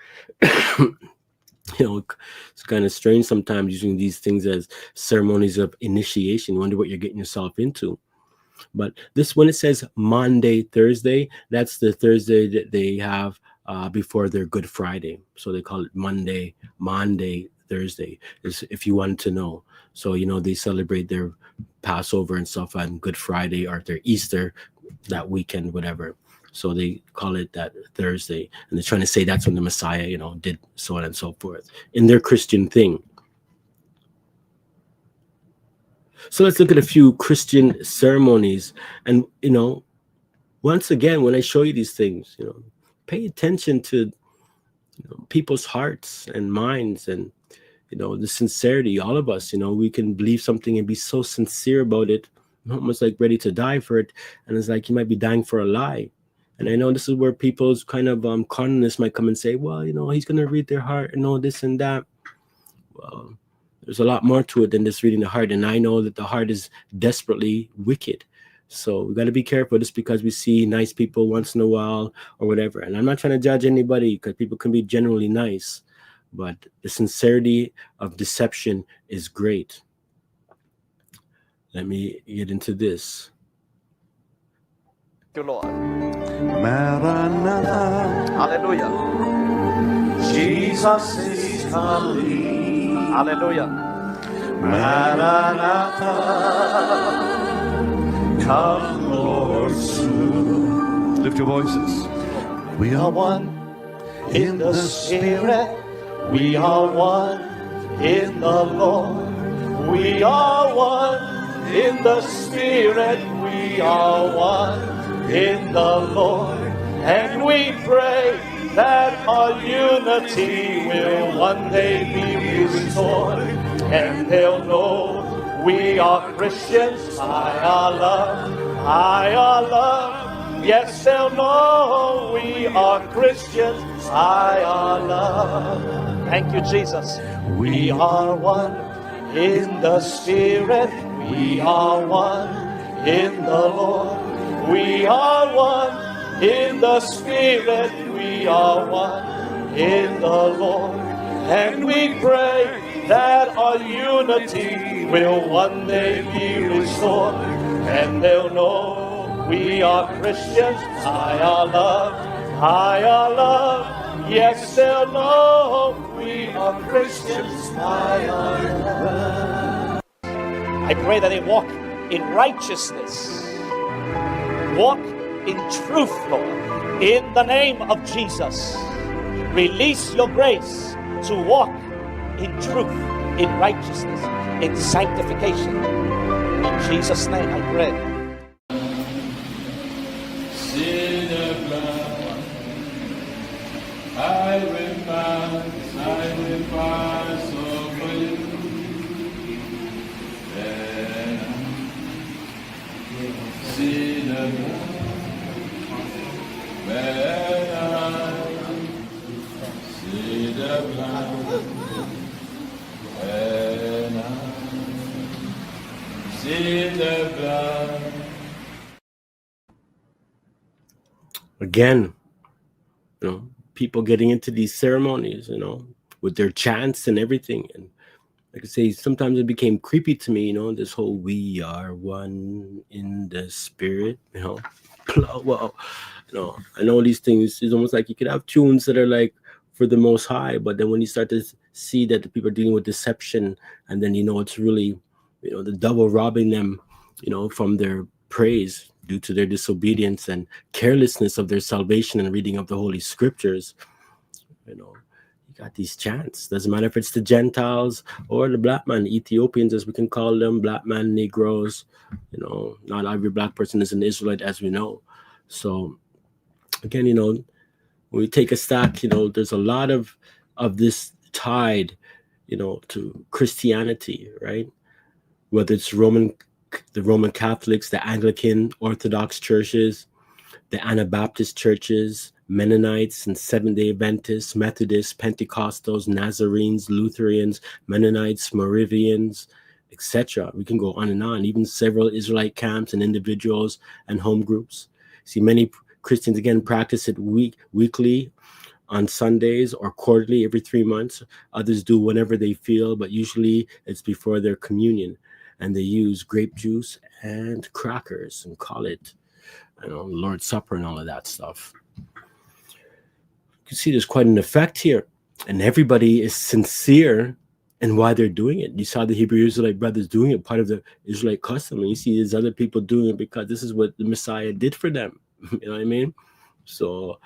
It's kind of strange sometimes using these things as ceremonies of initiation. You wonder what you're getting yourself into. But this, when it says Maundy, Thursday, that's the Thursday that they have before their Good Friday. So they call it Maundy, Thursday, if you wanted to know. So, they celebrate their Passover and stuff on Good Friday, or their Easter that weekend, whatever. So they call it that Thursday. And they're trying to say that's when the Messiah, did so on and so forth in their Christian thing. So let's look at a few Christian ceremonies. And, once again, when I show you these things, pay attention to people's hearts and minds, and, the sincerity. All of us, we can believe something and be so sincere about it, almost like ready to die for it. And it's like you might be dying for a lie. And I know this is where people's kind of carnalness might come and say, well, he's going to read their heart and all this and that. Well, there's a lot more to it than just reading the heart. And I know that the heart is desperately wicked. So we got to be careful just because we see nice people once in a while or whatever. And I'm not trying to judge anybody, because people can be generally nice. But the sincerity of deception is great. Let me get into this. Thank you, Lord. Maranatha. Hallelujah. Jesus is coming. Hallelujah. Maranatha. Come, Lord, soon. Lift your voices. We are one in the Spirit. We are one in the Lord. We are one in the Spirit. We are one in the Lord, and we pray that our unity will one day be restored, and they'll know we are Christians by our love, yes, they'll know we are Christians by our love. Thank you, Jesus. We are one in the Spirit, we are one in the Lord. We are one in the Spirit, we are one in the Lord, and we pray that our unity will one day be restored, and they'll know we are Christians by our love, yes, they'll know we are Christians by our love. I pray that they walk in righteousness, walk in truth, Lord, in the name of Jesus. Release your grace to walk in truth, in righteousness, in sanctification. In Jesus' name I pray. See the blood, I will pass over you. See the blood, when I see the blood, when I see the blood. Again, people getting into these ceremonies, with their chants and everything. And like I say, sometimes it became creepy to me, this whole "we are one in the Spirit," Well, I know these things. It's almost like you could have tunes that are like for the Most High, but then when you start to see that the people are dealing with deception, and then it's really, the devil robbing them, from their praise due to their disobedience and carelessness of their salvation and reading of the Holy Scriptures. You got these chants. Doesn't matter if it's the Gentiles or the black man, Ethiopians, as we can call them, black man, Negroes. Not every black person is an Israelite, as we know. So again, when we take a stock, there's a lot of this tied, to Christianity, right? Whether it's the Roman Catholics, the Anglican Orthodox churches, the Anabaptist churches, Mennonites and Seventh-day Adventists, Methodists, Pentecostals, Nazarenes, Lutherans, Mennonites, Moravians, etc. We can go on and on. Even several Israelite camps and individuals and home groups. See, many Christians, again, practice it weekly on Sundays or quarterly every 3 months. Others do whenever they feel, but usually it's before their communion. And they use grape juice and crackers and call it, Lord's Supper and all of that stuff. You can see there's quite an effect here. And everybody is sincere in why they're doing it. You saw the Hebrew Israelite brothers doing it, part of the Israelite custom. And you see these other people doing it because this is what the Messiah did for them. You know what I mean? So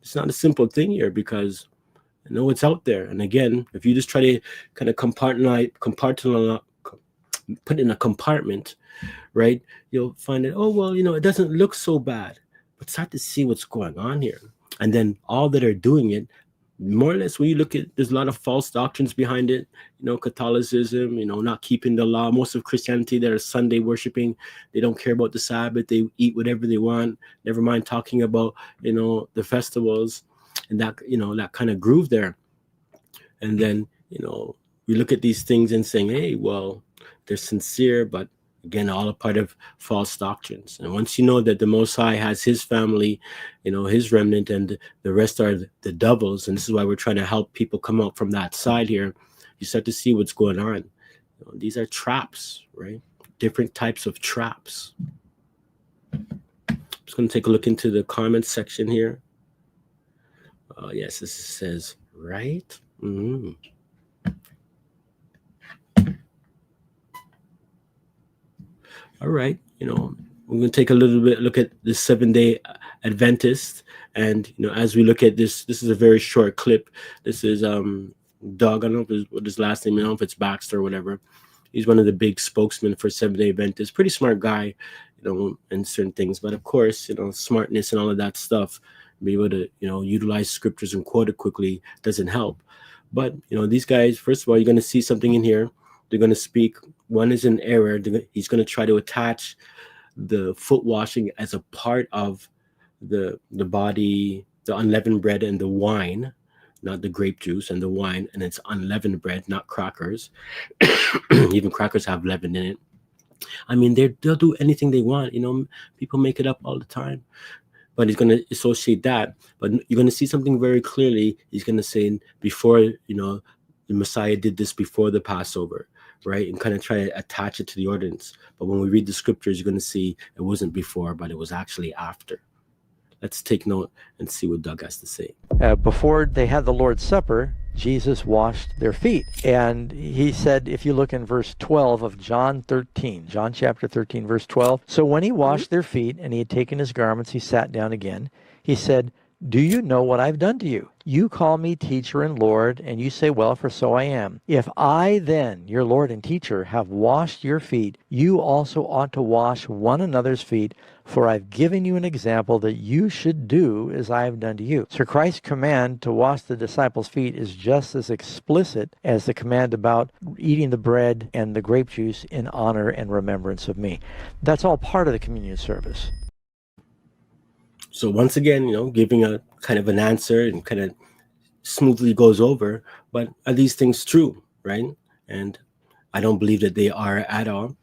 it's not a simple thing here, because I know it's out there. And again, if you just try to kind of compartmentalize, put in a compartment, right, you'll find that, it doesn't look so bad. But start to see what's going on here. And then all that are doing it, more or less, when you look at, there's a lot of false doctrines behind it, Catholicism, not keeping the law. Most of Christianity, that are Sunday worshiping, they don't care about the Sabbath. They eat whatever they want, never mind talking about, the festivals and that, that kind of groove there. And then, we look at these things and saying, hey, well, they're sincere, but again, all a part of false doctrines. And once you know that the Most High has his family, his remnant, and the rest are the devils, and this is why we're trying to help people come out from that side here, you start to see what's going on. These are traps, right? Different types of traps. I'm just going to take a look into the comments section here. Yes, this says, right? Mm-hmm. All right, we're going to take a little bit look at the Seventh-day Adventist, and as we look at this is a very short clip. This is Doug. I don't know what his last name is. I don't know if it's Baxter or whatever. He's one of the big spokesmen for Seventh-day Adventists. Pretty smart guy, in certain things. But of course, smartness and all of that stuff, be able to utilize scriptures and quote it quickly doesn't help. But these guys, first of all, you're going to see something in here. They're going to speak. One is an error. He's going to try to attach the foot washing as a part of the body, the unleavened bread and the wine, not the grape juice and the wine, and it's unleavened bread, not crackers. Even crackers have leaven in it. I mean, they'll do anything they want. People make it up all the time. But he's going to associate that. But you're going to see something very clearly. He's going to say before, the Messiah did this before the Passover, right? And kind of try to attach it to the ordinance. But when we read the scriptures, you're going to see it wasn't before, but it was actually after. Let's take note and see what Doug has to say. Before they had the Lord's Supper, Jesus washed their feet. And he said, if you look in verse 12 of John chapter 13, verse 12, so when he washed their feet and he had taken his garments, he sat down again. He said, do you know what I've done to you? You call me teacher and Lord, and you say, well, for so I am. If I then, your Lord and teacher, have washed your feet, you also ought to wash one another's feet, for I've given you an example that you should do as I have done to you. So Christ's command to wash the disciples' feet is just as explicit as the command about eating the bread and the grape juice in honor and remembrance of me. That's all part of the communion service. So once again, giving a kind of an answer and kind of smoothly goes over, but are these things true, right? And I don't believe that they are at all.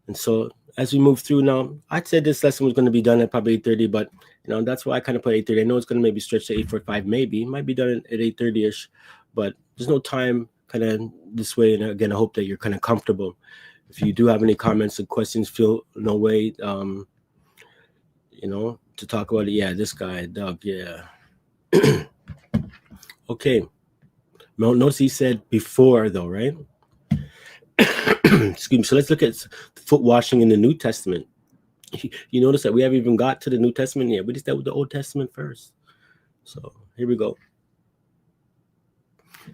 And so as we move through now, I'd say this lesson was going to be done at probably 8:30, but that's why I kind of put 8:30. I know it's going to maybe stretch to 8:45, maybe. It might be done at 8:30ish, but there's no time kind of this way. And again, I hope that you're kind of comfortable. If you do have any comments or questions, feel no way, to talk about it. Yeah, this guy, Doug, yeah. Okay. Notice he said before, though, right? Excuse me. So let's look at foot washing in the New Testament. You notice that we haven't even got to the New Testament yet. We just dealt with the Old Testament first. So here we go.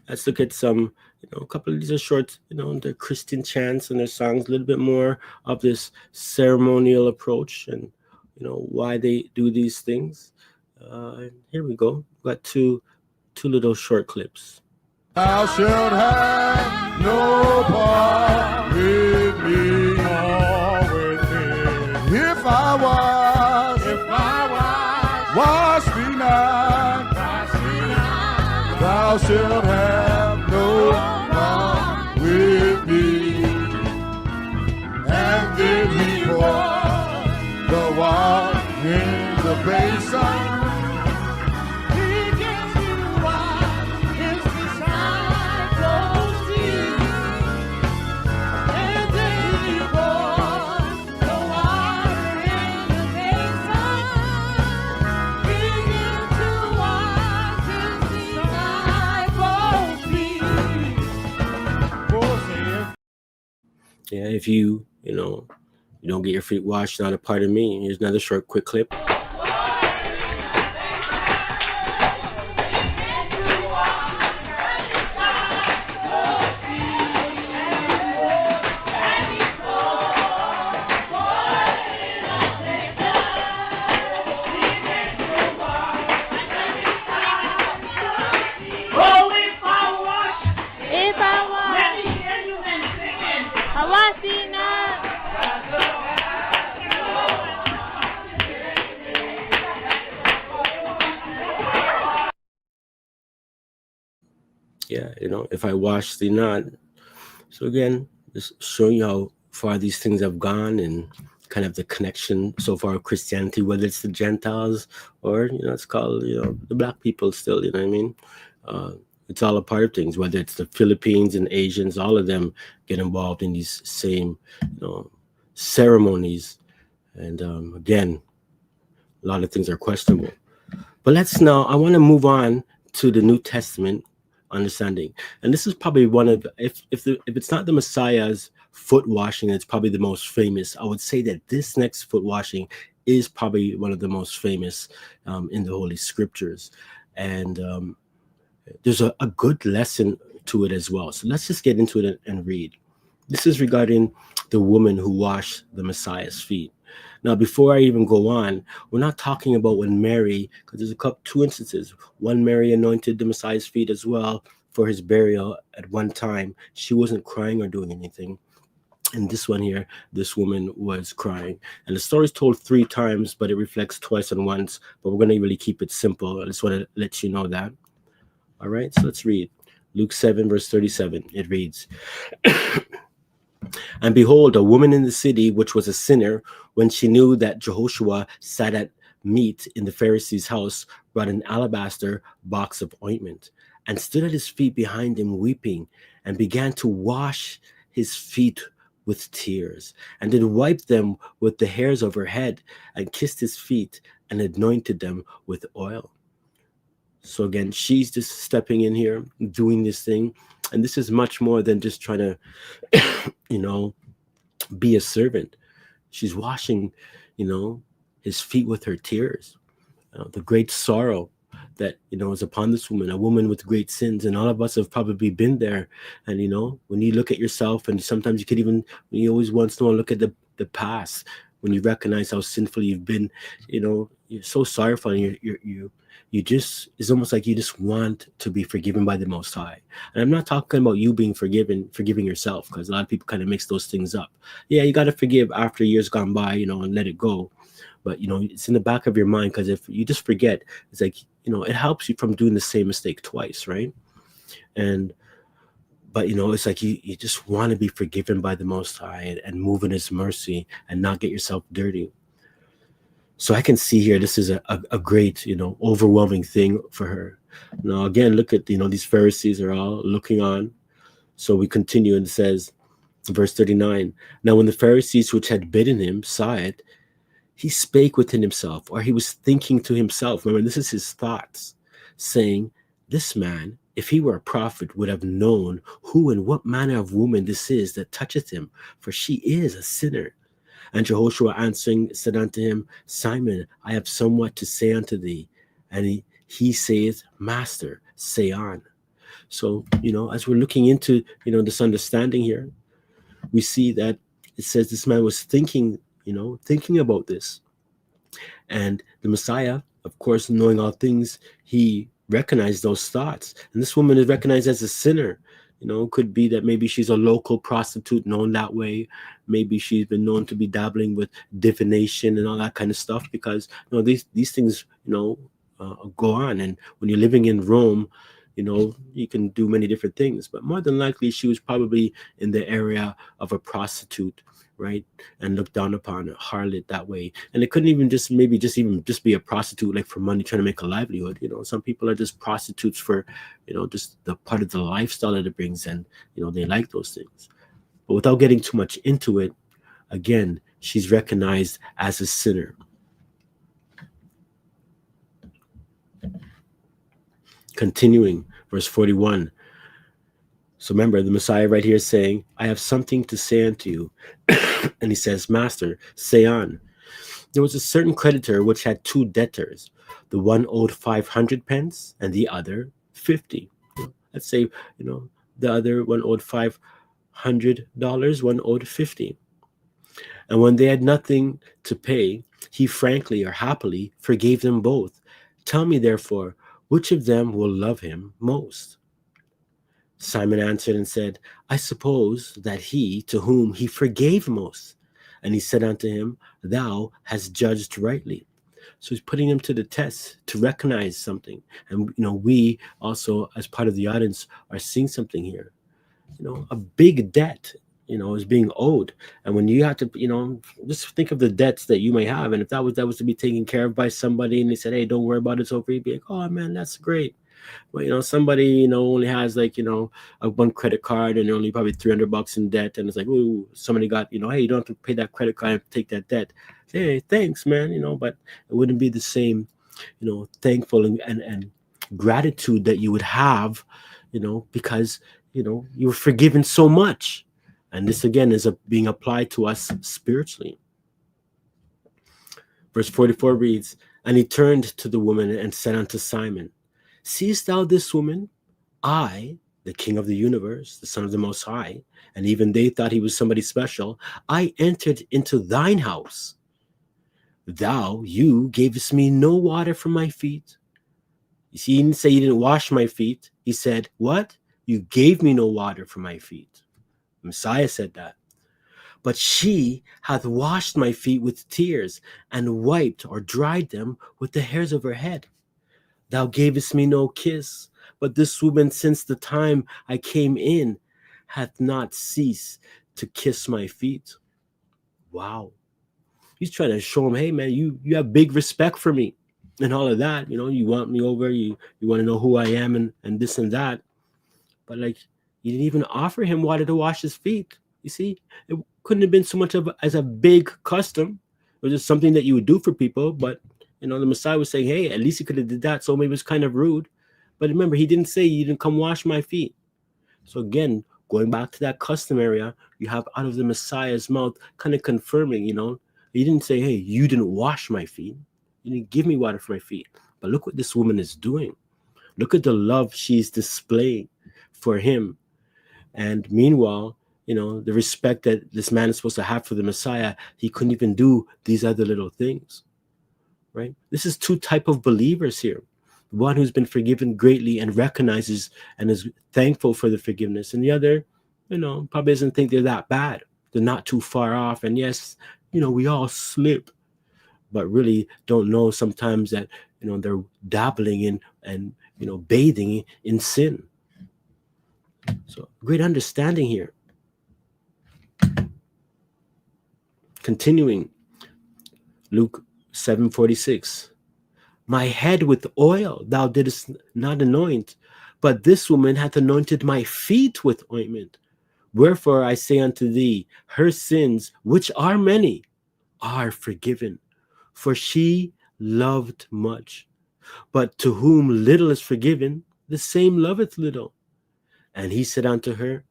Let's look at some, a couple of these are short, the Christian chants and their songs, a little bit more of this ceremonial approach and, why they do these things. Here we go. We've got two little short clips. Thou shalt have no part with me, nor with me. If I was, wash me not, thou shalt have no part with me. And then he poured the water in the basin, Yeah, if you don't get your feet washed, not a part of me. Here's another short, quick clip. Yeah, if I wash thee not. So again, just showing you how far these things have gone and kind of the connection so far of Christianity, whether it's the Gentiles or, it's called, the black people still, you know what I mean? It's all a part of things, whether it's the Philippines and Asians, all of them get involved in these same, ceremonies. And again, a lot of things are questionable. But I want to move on to the New Testament understanding. And this is probably one of, if it's not the Messiah's foot washing, it's probably the most famous. I would say that this next foot washing is probably one of the most famous in the Holy Scriptures. And there's a good lesson to it as well. So let's just get into it and read. This is regarding the woman who washed the Messiah's feet. Now, before I even go on, we're not talking about when Mary, because there's two instances. One, Mary anointed the Messiah's feet as well for his burial at one time. She wasn't crying or doing anything. And this one here, this woman was crying. And the story is told 3 times, but it reflects twice and once. But we're going to really keep it simple. I just want to let you know that. All right, so let's read. Luke 7, verse 37. It reads, And behold, a woman in the city, which was a sinner, when she knew that Jahoshua sat at meat in the Pharisees' house, brought an alabaster box of ointment, and stood at his feet behind him weeping, and began to wash his feet with tears, and did wipe them with the hairs of her head, and kissed his feet, and anointed them with oil. So again, she's just stepping in here, doing this thing. And this is much more than just trying to, be a servant. She's washing, his feet with her tears. The great sorrow that, is upon this woman, a woman with great sins. And all of us have probably been there. And, when you look at yourself, and sometimes you could even, you always once in a while look at the past, when you recognize how sinful you've been, you're so sorrowful, and it's almost like you just want to be forgiven by the Most High. And I'm not talking about you being forgiving yourself, because a lot of people kind of mix those things up. Yeah, you got to forgive after years gone by, and let it go. But, it's in the back of your mind, because if you just forget, it's like, it helps you from doing the same mistake twice, right? But, it's like you just want to be forgiven by the Most High and move in his mercy and not get yourself dirty. So I can see here, this is a great, overwhelming thing for her. Now, again, look at, these Pharisees are all looking on. So we continue, and it says, verse 39, Now when the Pharisees which had bidden him saw it, he spake within himself, or he was thinking to himself. Remember, this is his thoughts, saying, This man, if he were a prophet, would have known who and what manner of woman this is that toucheth him, for she is a sinner. And Jahoshua answering said unto him, Simon, I have somewhat to say unto thee. And he saith, Master, say on. So, as we're looking into, this understanding here, we see that it says this man was thinking about this. And the Messiah, of course, knowing all things, he recognized those thoughts. And this woman is recognized as a sinner. Could be that maybe she's a local prostitute known that way. Maybe she's been known to be dabbling with divination and all that kind of stuff, because these things go on. And when you're living in Rome, you can do many different things. But more than likely, she was probably in the area of a prostitute, right? And looked down upon a harlot that way. And it couldn't even just be a prostitute like for money, trying to make a livelihood. Some people are just prostitutes for, just the part of the lifestyle that it brings, and they like those things. But without getting too much into it, again, she's recognized as a sinner. Continuing, verse 41. So remember, the Messiah right here is saying, I have something to say unto you. And he says, Master, say on. There was a certain creditor which had two debtors. The one owed 500 pence and the other 50. Let's say, the other one owed $500, one owed 50. And when they had nothing to pay, he frankly or happily forgave them both. Tell me, therefore, which of them will love him most? Simon answered and said, I suppose that he to whom he forgave most. And he said unto him, Thou hast judged rightly. So he's putting him to the test to recognize something. And, we also, as part of the audience, are seeing something here. A big debt, is being owed. And when you have to, just think of the debts that you may have. And if that was to be taken care of by somebody and they said, hey, don't worry about it, it's over, you'd be like, oh, man, that's great. But, somebody, only has like, a one credit card and only probably $300 in debt. And it's like, ooh, somebody got, hey, you don't have to pay that credit card and take that debt. Hey, thanks, man, but it wouldn't be the same, thankful and gratitude that you would have, because, you were forgiven so much. And this, again, is being applied to us spiritually. Verse 44 reads, And he turned to the woman and said unto Simon, Seest thou this woman? I, the King of the universe, the Son of the Most High, and even they thought he was somebody special, I entered into thine house. You gavest me no water for my feet. You see, he didn't say you didn't wash my feet. He said, what? You gave me no water for my feet. Messiah said that. But she hath washed my feet with tears and wiped or dried them with the hairs of her head. Thou gavest me no kiss, but this woman since the time I came in hath not ceased to kiss my feet. Wow. He's trying to show him, hey, man, you have big respect for me and all of that. You want me over, you want to know who I am and this and that. But like, you didn't even offer him water to wash his feet. You see, it couldn't have been so much as a big custom. It was just something that you would do for people. But, the Messiah was saying, hey, at least he could have did that. So maybe it was kind of rude. But remember, he didn't say you didn't come wash my feet. So again, going back to that custom area, you have out of the Messiah's mouth kind of confirming, he didn't say, hey, you didn't wash my feet. You didn't give me water for my feet. But look what this woman is doing. Look at the love she's displaying for him. And meanwhile, the respect that this man is supposed to have for the Messiah, he couldn't even do these other little things, right? This is two type of believers here. One who's been forgiven greatly and recognizes and is thankful for the forgiveness. And the other, probably doesn't think they're that bad. They're not too far off. And yes, we all slip, but really don't know sometimes that, they're dabbling in and, bathing in sin. So great understanding here. Continuing, Luke 7:46. My head with oil thou didst not anoint, but this woman hath anointed my feet with ointment. Wherefore I say unto thee, her sins, which are many, are forgiven, for she loved much. But to whom little is forgiven, the same loveth little. And he said unto her,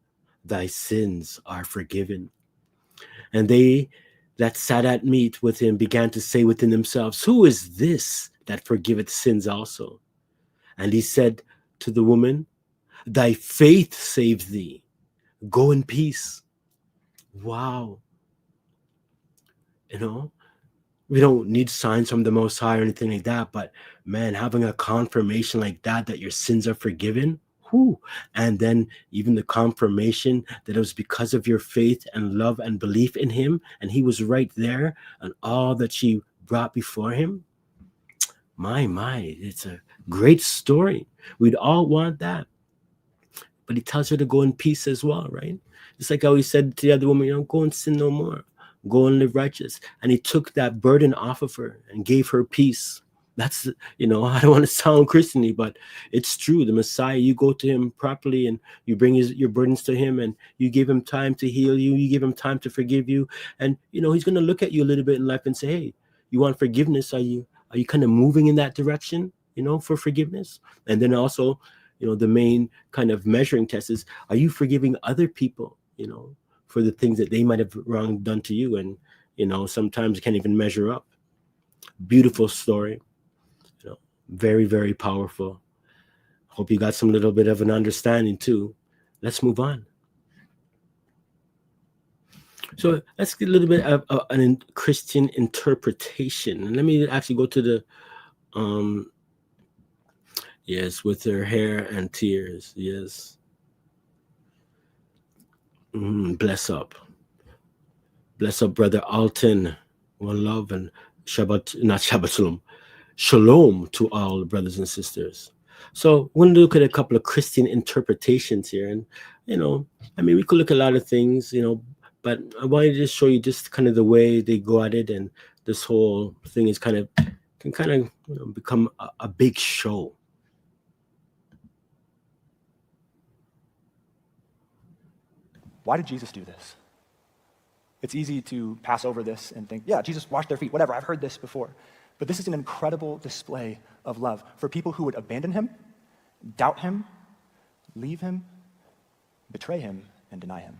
Thy sins are forgiven. And they that sat at meat with him began to say within themselves, Who is this that forgiveth sins also? And he said to the woman, Thy faith saved thee. Go in peace. Wow. We don't need signs from the Most High or anything like that, but man, having a confirmation like that your sins are forgiven, and then even the confirmation that it was because of your faith and love and belief in him, and he was right there and all that she brought before him. My, it's a great story. We'd all want that. But he tells her to go in peace as well, right? Just like how he said to the other woman, go and sin no more. Go and live righteous. And he took that burden off of her and gave her peace. That's, I don't want to sound Christian-y, but it's true. The Messiah, you go to him properly and you bring your burdens to him and you give him time to heal you. You give him time to forgive you. And, he's going to look at you a little bit in life and say, hey, you want forgiveness? Are you kind of moving in that direction, for forgiveness? And then also, the main kind of measuring test is, are you forgiving other people, for the things that they might have wrong done to you? And, sometimes you can't even measure up. Beautiful story, very, very powerful. Hope you got some little bit of an understanding too. Let's move on. So let's get a little bit of a Christian interpretation. And let me actually go to the, yes, with her hair and tears. Yes. Bless up. Bless up, Brother Alton. One love and Shabbat, not Shabbat Shalom. Shalom to all brothers and sisters. So we're going to look at a couple of Christian interpretations here. And, we could look at a lot of things, but I wanted to just show you just kind of the way they go at it. And this whole thing is can become a big show. Why did Jesus do this? It's easy to pass over this and think, yeah, Jesus washed their feet, whatever, I've heard this before. But this is an incredible display of love for people who would abandon him, doubt him, leave him, betray him, and deny him.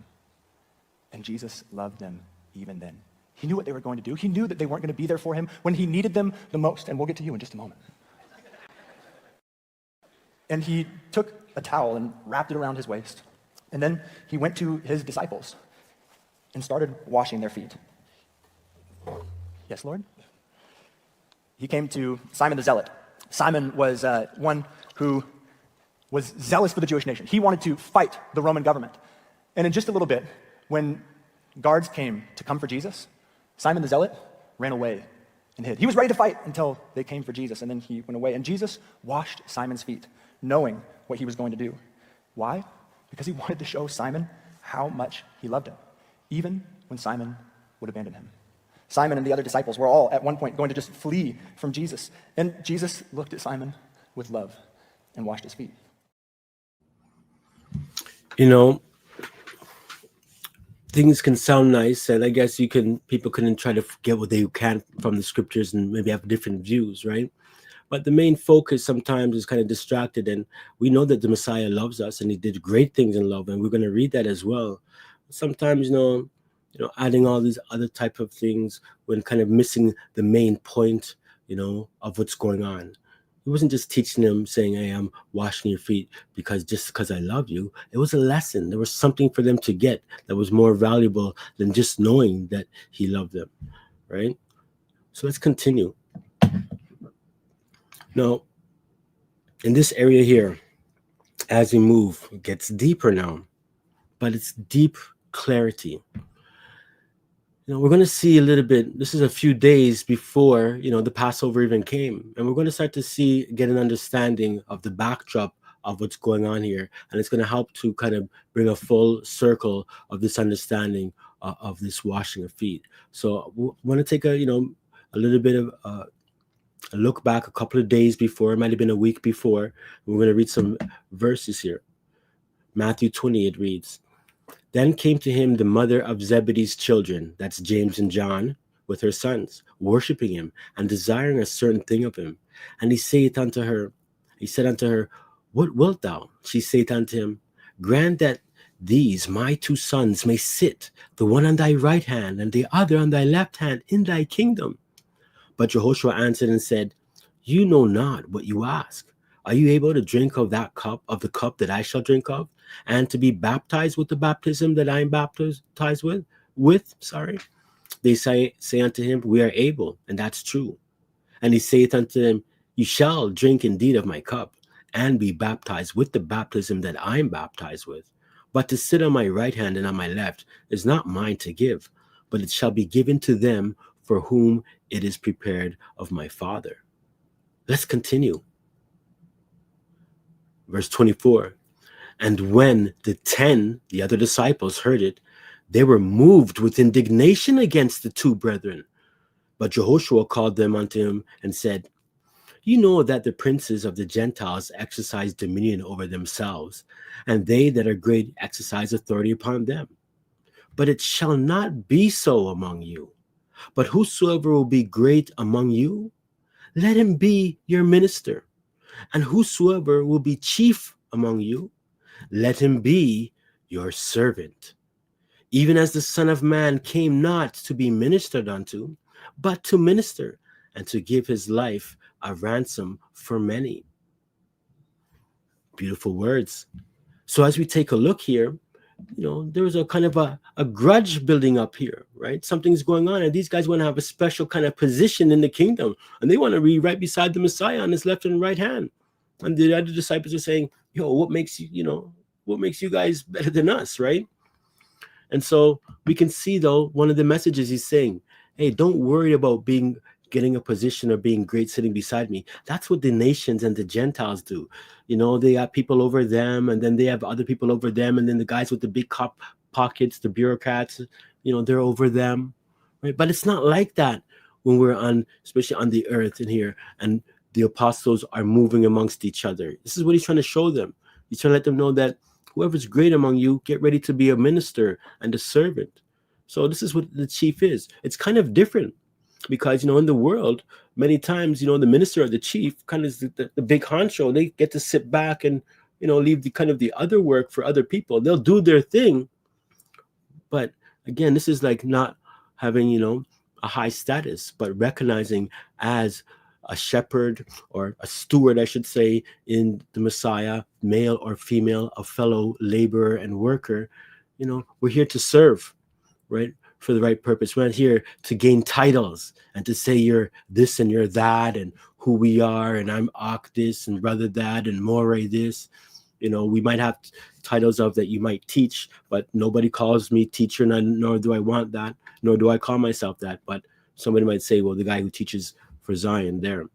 And Jesus loved them even then. He knew what they were going to do. He knew that they weren't going to be there for him when he needed them the most. And we'll get to you in just a moment. And he took a towel and wrapped it around his waist. And then he went to his disciples and started washing their feet. Yes, Lord? He came to Simon the Zealot. Simon was one who was zealous for the Jewish nation. He wanted to fight the Roman government. And in just a little bit, when guards came to come for Jesus, Simon the Zealot ran away and hid. He was ready to fight until they came for Jesus, and then he went away. And Jesus washed Simon's feet, knowing what he was going to do. Why? Because he wanted to show Simon how much he loved him, even when Simon would abandon him. Simon and the other disciples were all at one point going to just flee from Jesus. And Jesus looked at Simon with love and washed his feet. Things can sound nice, and I guess people can try to get what they can from the scriptures and maybe have different views, right? But the main focus sometimes is kind of distracted, and we know that the Messiah loves us and he did great things in love, and we're going to read that as well. Sometimes, adding all these other type of things when kind of missing the main point, of what's going on. He wasn't just teaching them saying, hey, I'm washing your feet because I love you. It was a lesson. There was something for them to get that was more valuable than just knowing that he loved them, right? So let's continue. Now, in this area here, as we move, it gets deeper now, but it's deep clarity. We're going to see a little bit, this is a few days before, the Passover even came. And we're going to start to get an understanding of the backdrop of what's going on here. And it's going to help to kind of bring a full circle of this understanding of this washing of feet. So we want to take a little bit of a look back a couple of days before, it might have been a week before. We're going to read some verses here. Matthew 20, it reads, Then came to him the mother of Zebedee's children, that's James and John, with her sons, worshiping him and desiring a certain thing of him. And he said unto her, What wilt thou? She saith unto him, Grant that these my two sons may sit, the one on thy right hand and the other on thy left hand, in thy kingdom. But Jahoshua answered and said, You know not what you ask. Are you able to drink of the cup that I shall drink of, and to be baptized with the baptism that I am baptized with? They say unto him, We are able, and that's true. And he saith unto them, You shall drink indeed of my cup, and be baptized with the baptism that I am baptized with. But to sit on my right hand and on my left is not mine to give, but it shall be given to them for whom it is prepared of my Father. Let's continue. Verse 24. And when the other disciples, heard it, they were moved with indignation against the two brethren. But Jahoshua called them unto him and said, You know that the princes of the Gentiles exercise dominion over themselves, and they that are great exercise authority upon them. But it shall not be so among you. But whosoever will be great among you, let him be your minister. And whosoever will be chief among you? Let him be your servant. Even as the Son of Man came not to be ministered unto, but to minister and to give his life a ransom for many. Beautiful words. So as we take a look here, there's a kind of a grudge building up here, right? Something's going on, and these guys want to have a special kind of position in the kingdom, and they want to be right beside the Messiah on his left and right hand. And the other disciples are saying, what makes you guys better than us, right? And so we can see, though, one of the messages he's saying, hey, don't worry about getting a position or being great sitting beside me. That's what the nations and the Gentiles do. They have people over them, and then they have other people over them, and then the guys with the big pockets, the bureaucrats, they're over them, right? But it's not like that when we're especially on the earth in here, and the apostles are moving amongst each other. This is what he's trying to show them. He's trying to let them know that whoever's great among you, get ready to be a minister and a servant. So this is what the chief is. It's kind of different because, in the world, many times, the minister or the chief kind of is the big honcho. They get to sit back and, leave the kind of the other work for other people. They'll do their thing. But again, this is like not having, a high status, but recognizing as a shepherd or a steward, I should say, in the Messiah, male or female, a fellow laborer and worker. We're here to serve, right? For the right purpose. We're not here to gain titles and to say you're this and you're that and who we are and I'm Ak this and brother that and More this. We might have titles of that you might teach, but nobody calls me teacher, nor do I want that, nor do I call myself that. But somebody might say, well, the guy who teaches for Zion there.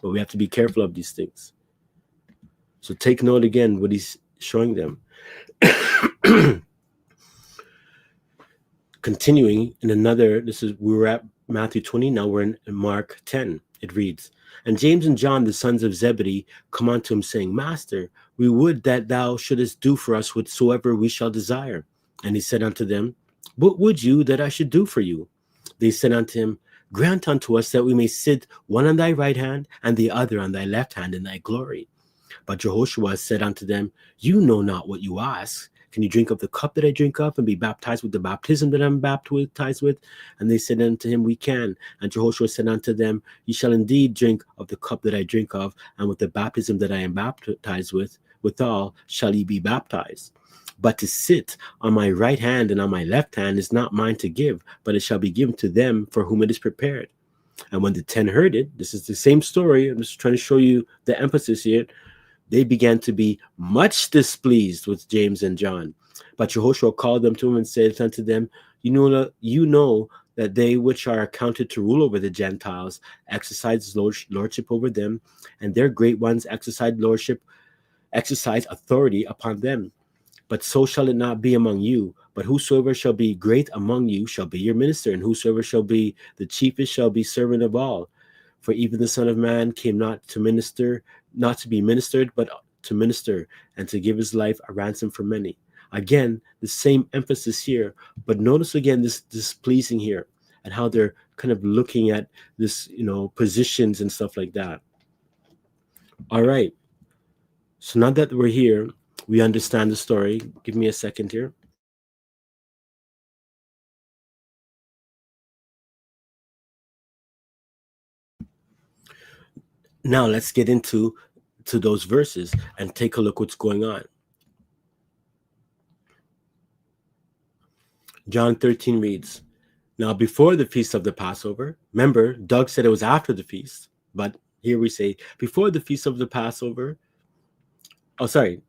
But we have to be careful of these things. So take note again what he's showing them. Continuing in we were at Matthew 20, now we're in Mark 10. It reads, and James and John, the sons of Zebedee, come unto him, saying, Master, we would that thou shouldest do for us whatsoever we shall desire. And he said unto them, what would you that I should do for you? They said unto him, grant unto us that we may sit one on thy right hand and the other on thy left hand in thy glory. But Jahoshua said unto them, you know not what you ask. Can you drink of the cup that I drink of and be baptized with the baptism that I'm baptized with? And they said unto him, we can. And Jahoshua said unto them, ye shall indeed drink of the cup that I drink of, and with the baptism that I am baptized with, withal shall ye be baptized. But to sit on my right hand and on my left hand is not mine to give, but it shall be given to them for whom it is prepared. And when the 10 heard it, this is the same story. I'm just trying to show you the emphasis here. They began to be much displeased with James and John. But Jahoshua called them to him and said unto them, you know that they which are accounted to rule over the Gentiles exercise lordship over them, and their great ones exercise authority upon them. But so shall it not be among you. But whosoever shall be great among you shall be your minister, and whosoever shall be the chiefest shall be servant of all. For even the Son of Man came not to be ministered, but to minister, and to give his life a ransom for many. Again, the same emphasis here, but notice again this displeasing here, and how they're kind of looking at this, positions and stuff like that. All right. So now that we're here, we understand the story. Give me a second here. Now let's get into those verses and take a look what's going on. John 13 reads, now before the feast of the Passover, remember, Doug said it was after the feast, but here we say before the feast of the Passover. Oh, sorry.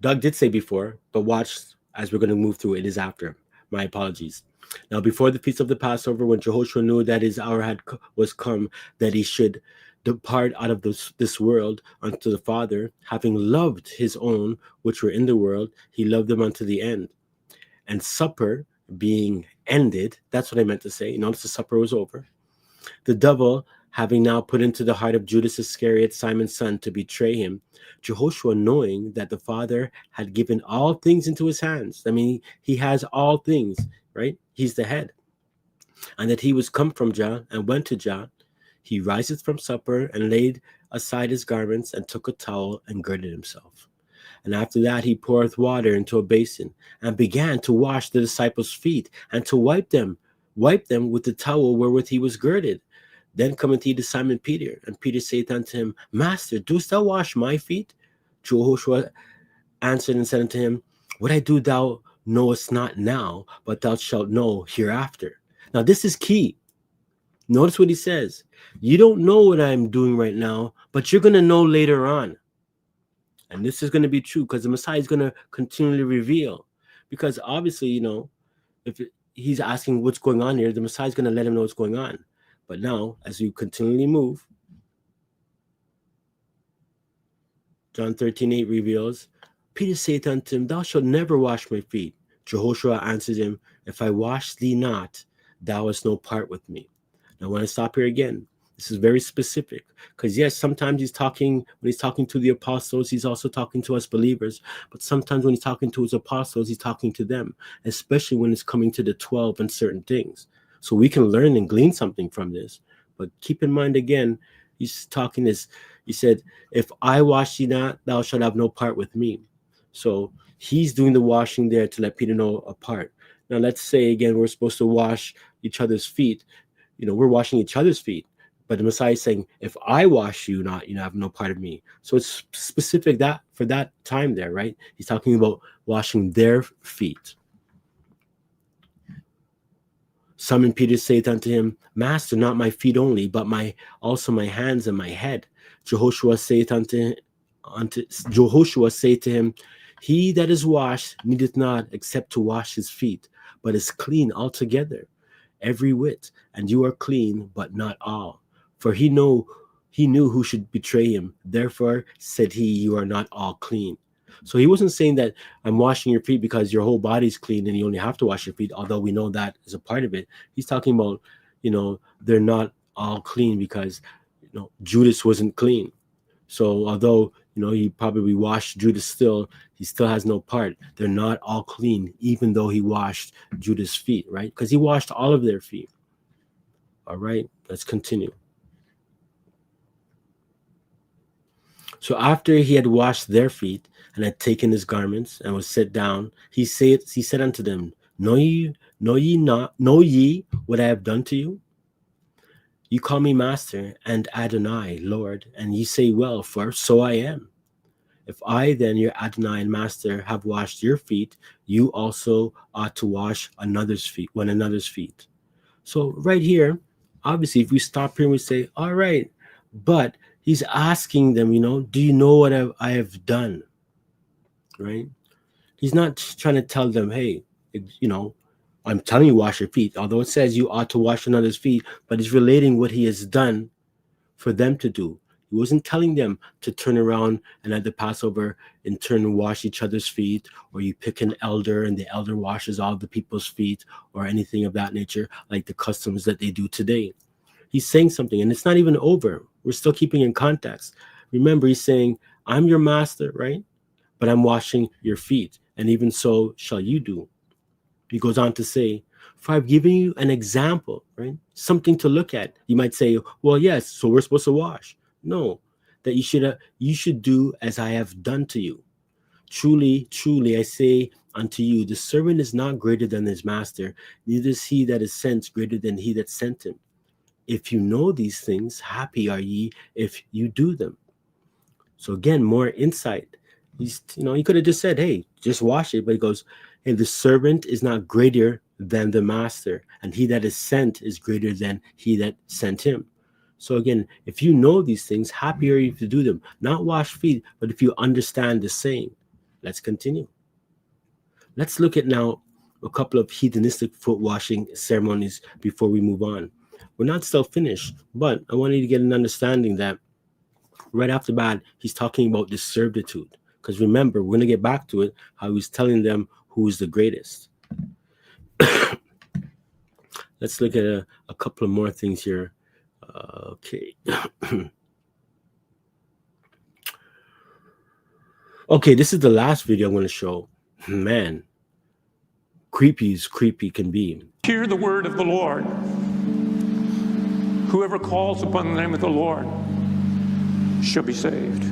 Doug did say before, but watch as we're going to move through. It is after. My apologies. Now, before the feast of the Passover, when Jahoshua knew that his hour was come, that he should depart out of this world unto the Father, having loved his own which were in the world, he loved them unto the end. And supper being ended, that's what I meant to say. Notice the supper was over. The devil, having now put into the heart of Judas Iscariot, Simon's son, to betray him, Jahoshua, knowing that the Father had given all things into his hands. I mean, he has all things, right? He's the head. And that he was come from Jah and went to Jah. He riseth from supper and laid aside his garments and took a towel and girded himself. And after that he poureth water into a basin and began to wash the disciples' feet and to wipe them with the towel wherewith he was girded. Then cometh he to Simon Peter, and Peter saith unto him, Master, dost thou wash my feet? Jahoshua answered and said unto him, What I do thou knowest not now, but thou shalt know hereafter. Now this is key. Notice what he says. You don't know what I'm doing right now, but you're going to know later on. And this is going to be true because the Messiah is going to continually reveal. Because obviously, if he's asking what's going on here, the Messiah is going to let him know what's going on. But now, as we continually move, John 13:8 reveals, Peter saith unto him, Thou shalt never wash my feet. Jahoshua answered him, If I wash thee not, thou hast no part with me. Now I want to stop here again. This is very specific because yes, sometimes when he's talking to the apostles, he's also talking to us believers. But sometimes when he's talking to his apostles, he's talking to them, especially when it's coming to the 12 and certain things. So we can learn and glean something from this. But keep in mind again, he's talking this. He said, If I wash thee not, thou shalt have no part with me. So he's doing the washing there to let Peter know apart. Now let's say again, we're supposed to wash each other's feet. We're washing each other's feet. But the Messiah is saying, if I wash you not, you have no part of me. So it's specific that for that time there, right? He's talking about washing their feet. Simon Peter saith unto him, Master, not my feet only, but also my hands and my head. Jahoshua saith to him, He that is washed needeth not except to wash his feet, but is clean altogether, every whit, and you are clean, but not all. For he knew who should betray him. Therefore said he, You are not all clean. So he wasn't saying that I'm washing your feet because your whole body's clean and you only have to wash your feet, although we know that is a part of it. He's talking about, they're not all clean because, Judas wasn't clean. So although, he probably washed Judas still, he still has no part. They're not all clean, even though he washed Judas' feet, right? Because he washed all of their feet. All right, let's continue. So after he had washed their feet and had taken his garments and was set down, he said unto them, Know ye what I have done to you? You call me Master and Adonai, Lord, and ye say, Well, for so I am. If I then, your Adonai and Master, have washed your feet, you also ought to wash one another's feet. So right here, obviously, if we stop here and we say, all right, but he's asking them, do you know what I have done? Right? He's not trying to tell them, hey, I'm telling you, wash your feet. Although it says you ought to wash another's feet, but he's relating what he has done for them to do. He wasn't telling them to turn around and at the Passover in turn and wash each other's feet, or you pick an elder and the elder washes all the people's feet, or anything of that nature, like the customs that they do today. He's saying something, and it's not even over. We're still keeping in context. Remember, he's saying, I'm your master, right? But I'm washing your feet, and even so shall you do. He goes on to say, for I've given you an example, right? Something to look at. You might say, well, yes, so we're supposed to wash. No, that you should do as I have done to you. Truly, truly, I say unto you, the servant is not greater than his master, neither is he that is sent greater than he that sent him. If you know these things, happy are ye if you do them. So again, more insight. He could have just said, hey, just wash it. But he goes, hey, the servant is not greater than the master, and he that is sent is greater than he that sent him. So again, if you know these things, happy are you to do them. Not wash feet, but if you understand the saying. Let's continue. Let's look at now a couple of hedonistic foot washing ceremonies before we move on. We're not still finished, but I want you to get an understanding that right after that, he's talking about this servitude. Because remember, we're going to get back to it, how he's telling them who is the greatest. Let's look at a couple of more things here. Okay. Okay, this is the last video I'm going to show. Man, creepy as creepy can be. Hear the word of the Lord. Whoever calls upon the name of the Lord shall be saved.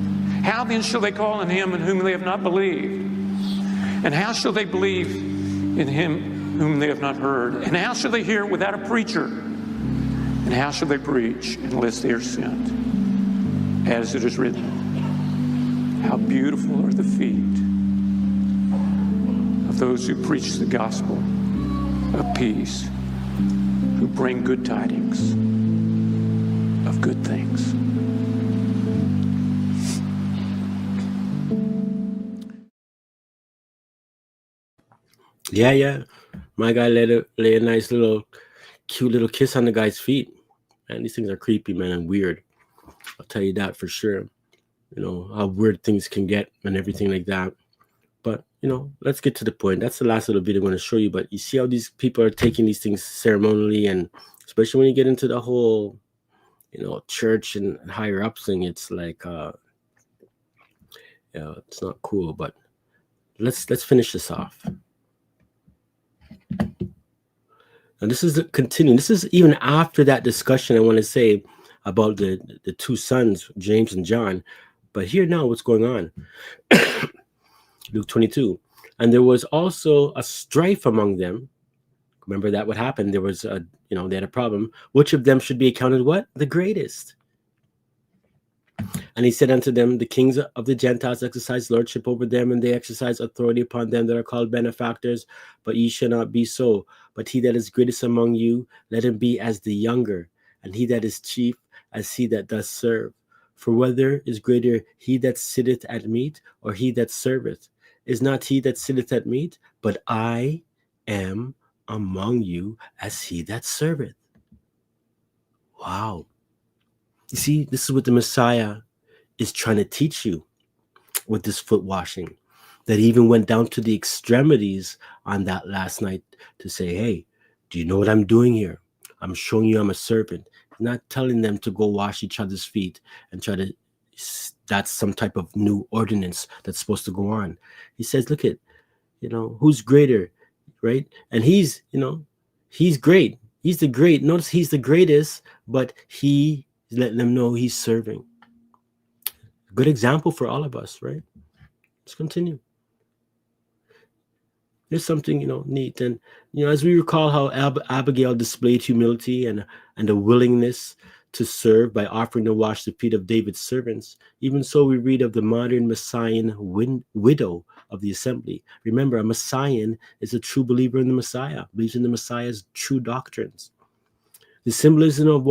How then shall they call on him in whom they have not believed? And how shall they believe in him whom they have not heard? And how shall they hear without a preacher? And how shall they preach unless they are sent? As it is written, how beautiful are the feet of those who preach the gospel of peace, who bring good tidings of good things. Yeah. My guy lay a nice little, cute little kiss on the guy's feet. Man, these things are creepy, man, and weird. I'll tell you that for sure. You know, how weird things can get and everything like that. But, you know, let's get to the point. That's the last little video I'm going to show you. But you see how these people are taking these things ceremonially, and especially when you get into the whole, you know, church and higher ups thing, it's like, yeah, it's not cool. But let's finish this off. And this is continuing. This is even after that discussion I want to say about the two sons, James and John. But here now what's going on. Luke 22. And there was also a strife among them. Remember that what happened? There was a, you know, they had a problem. Which of them should be accounted what? The greatest. And he said unto them, the kings of the Gentiles exercise lordship over them, and they exercise authority upon them that are called benefactors. But ye shall not be so. But he that is greatest among you, let him be as the younger, and he that is chief as he that does serve. For whether is greater he that sitteth at meat, or he that serveth? Is not he that sitteth at meat? But I am among you as he that serveth. Wow. You see, this is what the Messiah is trying to teach you with this foot washing, that he even went down to the extremities on that last night to say, hey, do you know what I'm doing here? I'm showing you I'm a servant. He's not telling them to go wash each other's feet and try to, that's some type of new ordinance that's supposed to go on. He says, look at, you know, who's greater, right? And he's, you know, he's great. He's the great. Notice he's the greatest, but he letting them know he's serving. Good example for all of us, right? Let's continue. There's something, you know, neat. And, you know, as we recall how Abigail displayed humility and a willingness to serve by offering to wash the feet of David's servants, even so we read of the modern Messian widow of the assembly. Remember, a Messian is a true believer in the Messiah, believes in the Messiah's true doctrines. The symbolism of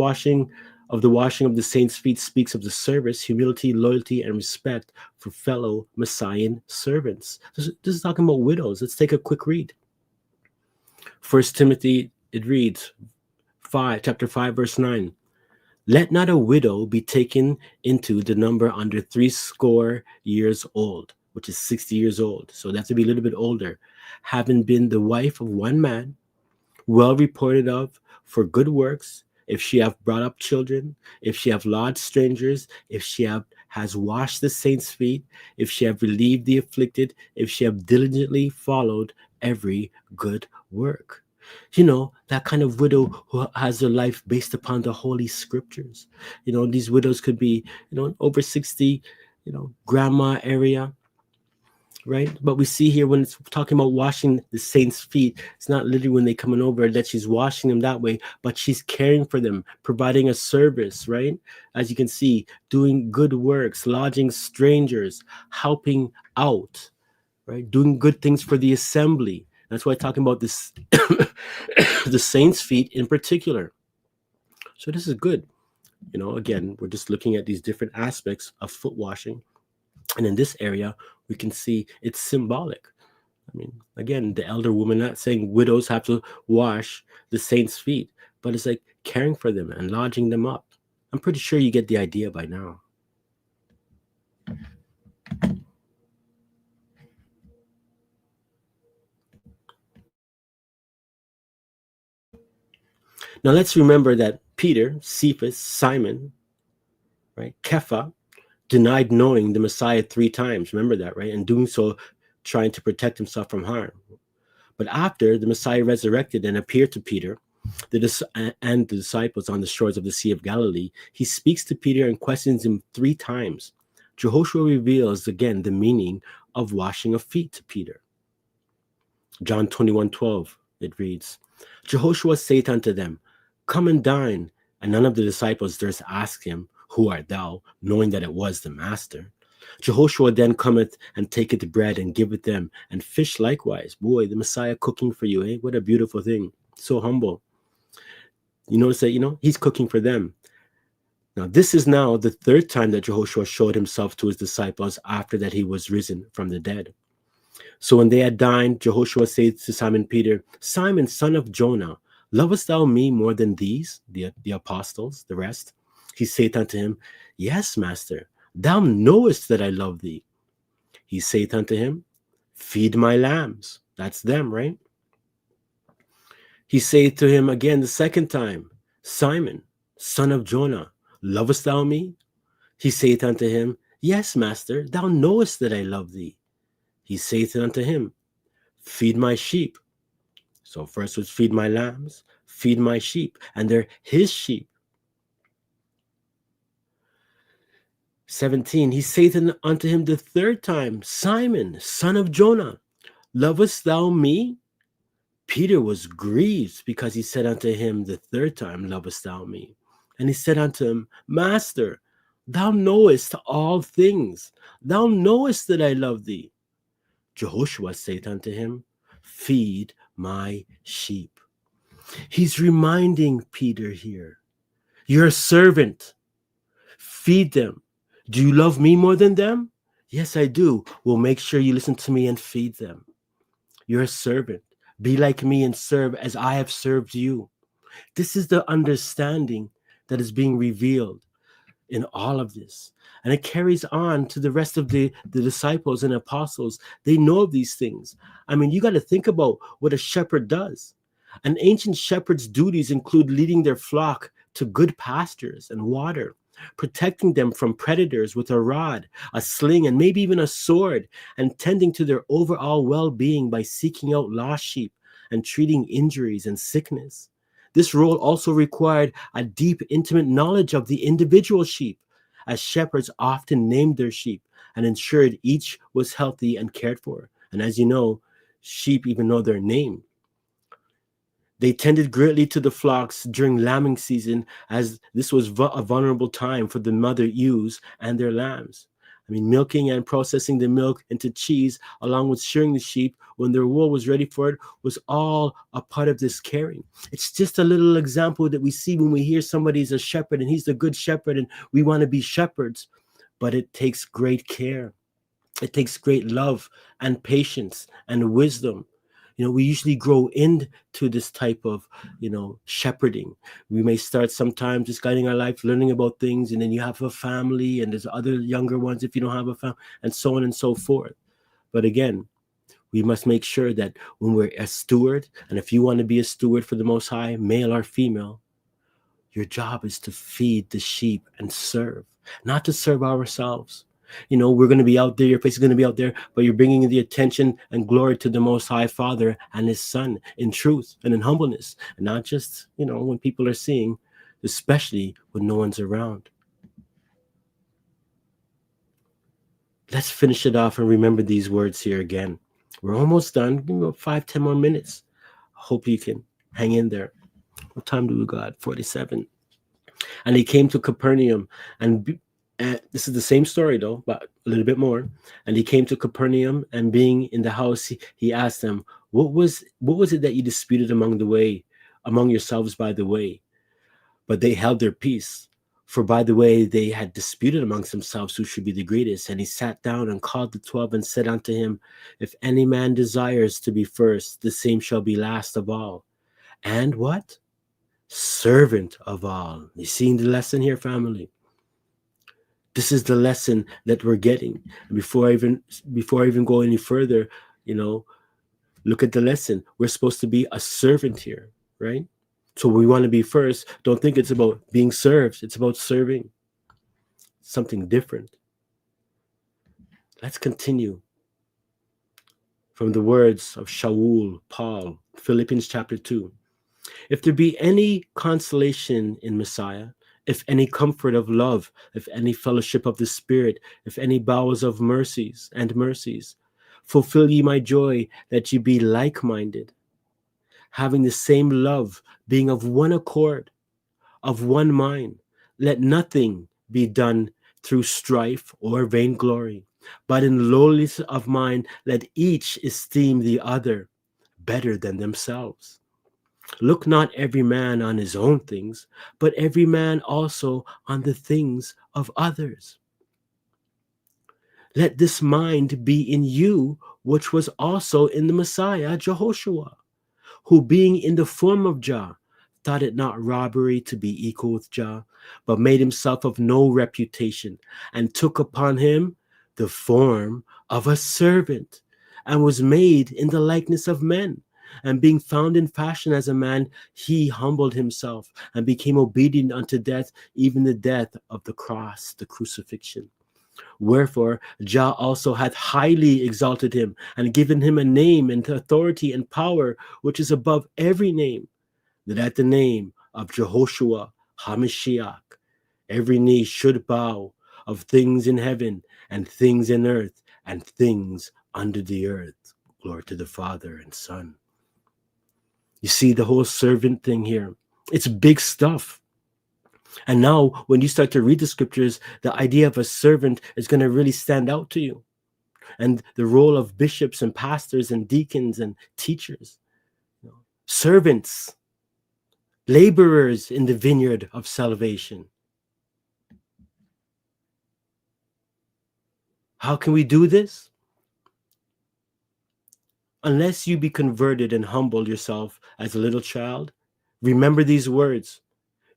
the washing of the saints' feet speaks of the service, humility, loyalty, and respect for fellow Messian servants. This is talking about widows. Let's take a quick read. 1 Timothy, it reads, chapter 5, verse 9. Let not a widow be taken into the number under 60 years old, which is 60 years old. So that's to be a little bit older, having been the wife of one man, well reported of for good works, if she have brought up children, if she have lodged strangers, if she has washed the saints' feet, if she have relieved the afflicted, if she have diligently followed every good work. You know, that kind of widow who has their life based upon the Holy Scriptures. You know, these widows could be, you know, over 60, you know, grandma area, right? But we see here when it's talking about washing the saints' feet, it's not literally when they coming over that she's washing them that way, but she's caring for them, providing a service, right? As you can see, doing good works, lodging strangers, helping out, right? Doing good things for the assembly. That's why I'm talking about this, the saints' feet in particular. So this is good. You know, again, we're just looking at these different aspects of foot washing. And in this area, we can see it's symbolic. I mean, again, the elder woman, not saying widows have to wash the saints' feet, but it's like caring for them and lodging them up. I'm pretty sure you get the idea by now. Now let's remember that Peter, Cephas, Simon, right, Kepha, denied knowing the Messiah 3 times. Remember that, right? And doing so, trying to protect himself from harm. But after the Messiah resurrected and appeared to Peter, and the disciples on the shores of the Sea of Galilee, he speaks to Peter and questions him 3 times. Jahoshua reveals again the meaning of washing of feet to Peter. John 21:12, it reads, Jahoshua saith unto them, Come and dine. And none of the disciples durst ask him, Who art thou? Knowing that it was the master. Jahoshua then cometh and taketh bread and giveth them, and fish likewise. Boy, the Messiah cooking for you, eh? What a beautiful thing. So humble. You notice that, he's cooking for them. Now, this is now the 3rd time that Jahoshua showed himself to his disciples after that he was risen from the dead. So when they had dined, Jahoshua said to Simon Peter, Simon, son of Jonah, lovest thou me more than these, the apostles, the rest? He saith unto him, Yes, master, thou knowest that I love thee. He saith unto him, Feed my lambs. That's them, right? He saith to him again the 2nd time, Simon, son of Jonah, lovest thou me? He saith unto him, Yes, master, thou knowest that I love thee. He saith unto him, Feed my sheep. So first was feed my lambs, feed my sheep, and they're his sheep. 17, he saith unto him the 3rd time, Simon, son of Jonah, lovest thou me? Peter was grieved because he said unto him the 3rd time, Lovest thou me? And he said unto him, Master, thou knowest all things. Thou knowest that I love thee. Jahoshua saith unto him, Feed my sheep. He's reminding Peter here, you're a servant. Feed them. Do you love me more than them? Yes, I do. Well, make sure you listen to me and feed them. You're a servant. Be like me and serve as I have served you. This is the understanding that is being revealed in all of this. And it carries on to the rest of the disciples and apostles. They know of these things. I mean, you got to think about what a shepherd does. An ancient shepherd's duties include leading their flock to good pastures and water, protecting them from predators with a rod, a sling, and maybe even a sword, and tending to their overall well-being by seeking out lost sheep and treating injuries and sickness. This role also required a deep, intimate knowledge of the individual sheep, as shepherds often named their sheep and ensured each was healthy and cared for. And as you know, sheep even know their name. They tended greatly to the flocks during lambing season, as this was a vulnerable time for the mother ewes and their lambs. I mean, milking and processing the milk into cheese, along with shearing the sheep when their wool was ready for it, was all a part of this caring. It's just a little example that we see when we hear somebody's a shepherd and he's the good shepherd and we want to be shepherds. But it takes great care. It takes great love and patience and wisdom. We usually grow into this type of, shepherding. We may start sometimes just guiding our life, learning about things, and then you have a family, and there's other younger ones if you don't have a family, and so on and so forth. But again, we must make sure that when we're a steward, and if you want to be a steward for the Most High, male or female, your job is to feed the sheep and serve, not to serve ourselves. We're going to be out there, your face is going to be out there, but you're bringing the attention and glory to the Most High Father and His Son in truth and in humbleness, and not just, when people are seeing, especially when no one's around. Let's finish it off and remember these words here again. We're almost done. Give me about 5-10 more minutes. Hope you can hang in there. What time do we got? 47. And he came to Capernaum, and this is the same story, though, but a little bit more. And he came to Capernaum, and being in the house, he asked them, what was it that you disputed among yourselves by the way? But they held their peace. For by the way, they had disputed amongst themselves who should be the greatest. And he sat down and called the 12 and said unto him, If any man desires to be first, the same shall be last of all. And what? Servant of all. You seeing the lesson here, family? This is the lesson that we're getting. Before I even go any further, look at the lesson. We're supposed to be a servant here, right? So we want to be first. Don't think it's about being served. It's about serving. Something different. Let's continue from the words of Shaul, Paul, Philippians chapter 2. If there be any consolation in Messiah, if any comfort of love, if any fellowship of the Spirit, if any bowels of mercies, fulfill ye my joy, that ye be like-minded, having the same love, being of one accord, of one mind. Let nothing be done through strife or vainglory, but in lowliness of mind let each esteem the other better than themselves. Look not every man on his own things, but every man also on the things of others. Let this mind be in you, which was also in the Messiah, Jahoshua, who being in the form of Jah, thought it not robbery to be equal with Jah, but made himself of no reputation, and took upon him the form of a servant, and was made in the likeness of men. And being found in fashion as a man, he humbled himself, and became obedient unto death, even the death of the cross, the crucifixion. Wherefore Jah also hath highly exalted him, and given him a name and authority and power, which is above every name, that at the name of Jahoshua HaMashiach, every knee should bow, of things in heaven, and things in earth, and things under the earth. Glory to the Father and Son. You see the whole servant thing here. It's big stuff. And now, when you start to read the scriptures, the idea of a servant is going to really stand out to you. And the role of bishops and pastors and deacons and teachers. Servants, laborers in the vineyard of salvation. How can we do this? Unless you be converted and humble yourself as a little child, remember these words.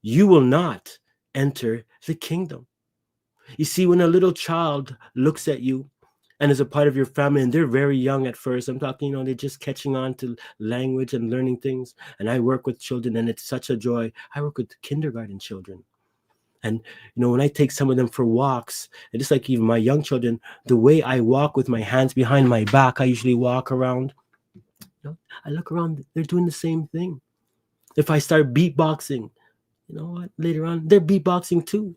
You will not enter the kingdom. You see, when a little child looks at you and is a part of your family, and they're very young at first, I'm talking, they're just catching on to language and learning things. And I work with children, and it's such a joy. I work with kindergarten children. And, when I take some of them for walks, and just like even my young children, the way I walk with my hands behind my back, I usually walk around. I look around, they're doing the same thing. If I start beatboxing, what? Later on, they're beatboxing too.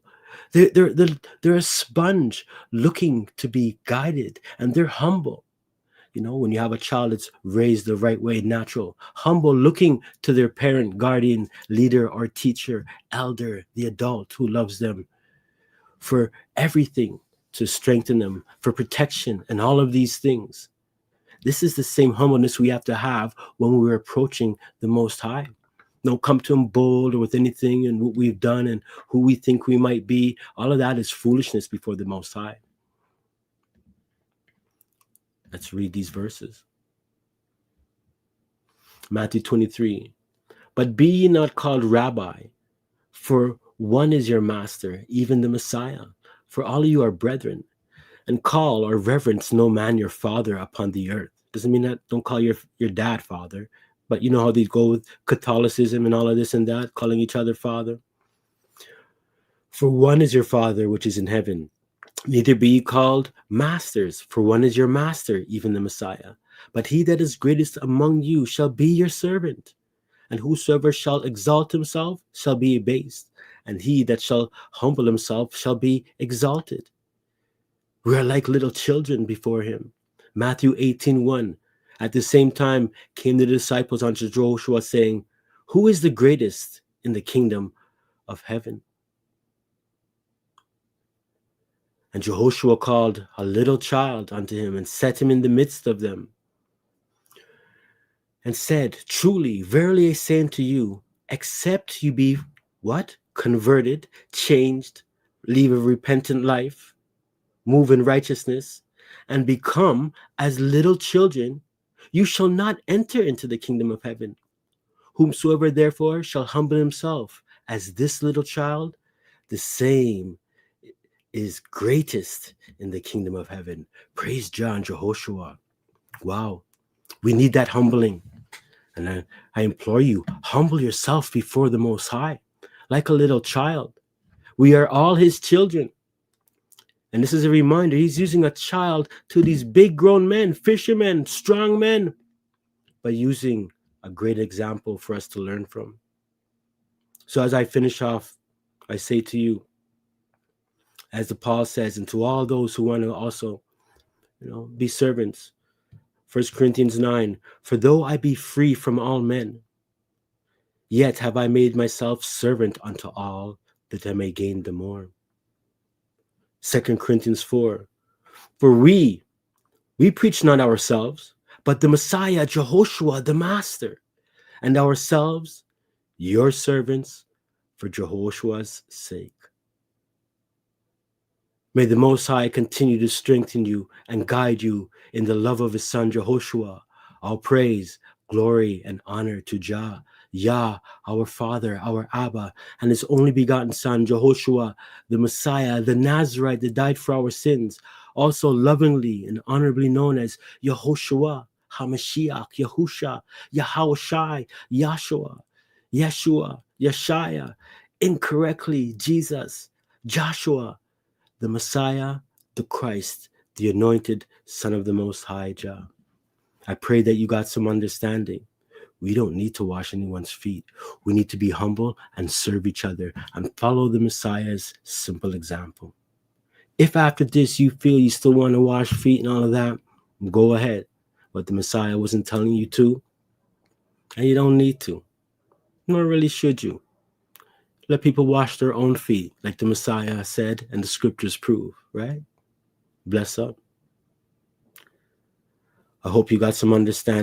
They're a sponge looking to be guided, and they're humble. When you have a child that's raised the right way, natural, humble, looking to their parent, guardian, leader, or teacher, elder, the adult who loves them for everything, to strengthen them, for protection, and all of these things. This is the same humbleness we have to have when we're approaching the Most High. Don't come to him bold or with anything and what we've done and who we think we might be. All of that is foolishness before the Most High. Let's read these verses. Matthew 23. But be ye not called Rabbi, for one is your master, even the Messiah. For all of you are brethren. And call or reverence no man your father upon the earth. Doesn't mean that don't call your dad father. But you know how they go with Catholicism and all of this and that, calling each other father. For one is your Father which is in heaven. Neither be ye called masters, for one is your master, even the Messiah. But he that is greatest among you shall be your servant. And whosoever shall exalt himself shall be abased, and he that shall humble himself shall be exalted. We are like little children before him. Matthew 18:1. At the same time came the disciples unto Jahoshua, saying, Who is the greatest in the kingdom of heaven? And Jahoshua called a little child unto him, and set him in the midst of them, and said, Truly, verily I say unto you, except you be what? Converted, changed, leave a repentant life, move in righteousness, and become as little children, you shall not enter into the kingdom of heaven. Whomsoever therefore shall humble himself as this little child, the same is greatest in the kingdom of heaven. Praise John, Jahoshua. Wow. We need that humbling. And I implore you, humble yourself before the Most High, like a little child. We are all his children. And this is a reminder, he's using a child to these big grown men, fishermen, strong men, by using a great example for us to learn from. So as I finish off, I say to you, as the Paul says, and to all those who want to also, be servants, 1 Corinthians 9, for though I be free from all men, yet have I made myself servant unto all, that I may gain the more. 2 Corinthians 4, for we preach not ourselves, but the Messiah, Jahoshua, the Master, and ourselves, your servants, for Jehoshua's sake. May the Most High continue to strengthen you and guide you in the love of his son, Jahoshua. All praise, glory, and honor to Yah, our Father, our Abba, and his only begotten Son, Jahoshua, the Messiah, the Nazarite that died for our sins, also lovingly and honorably known as Yahoshua, HaMashiach, Yahusha, Yahawashi, Yahshua, Yeshua, Yeshaya, incorrectly Jesus, Joshua, the Messiah, the Christ, the anointed Son of the Most High Jah. I pray that you got some understanding. We don't need to wash anyone's feet. We need to be humble and serve each other and follow the Messiah's simple example. If after this you feel you still want to wash feet and all of that, go ahead. But the Messiah wasn't telling you to, and you don't need to. Nor really should you. Let people wash their own feet, like the Messiah said and the scriptures prove, right? Bless up. I hope you got some understanding.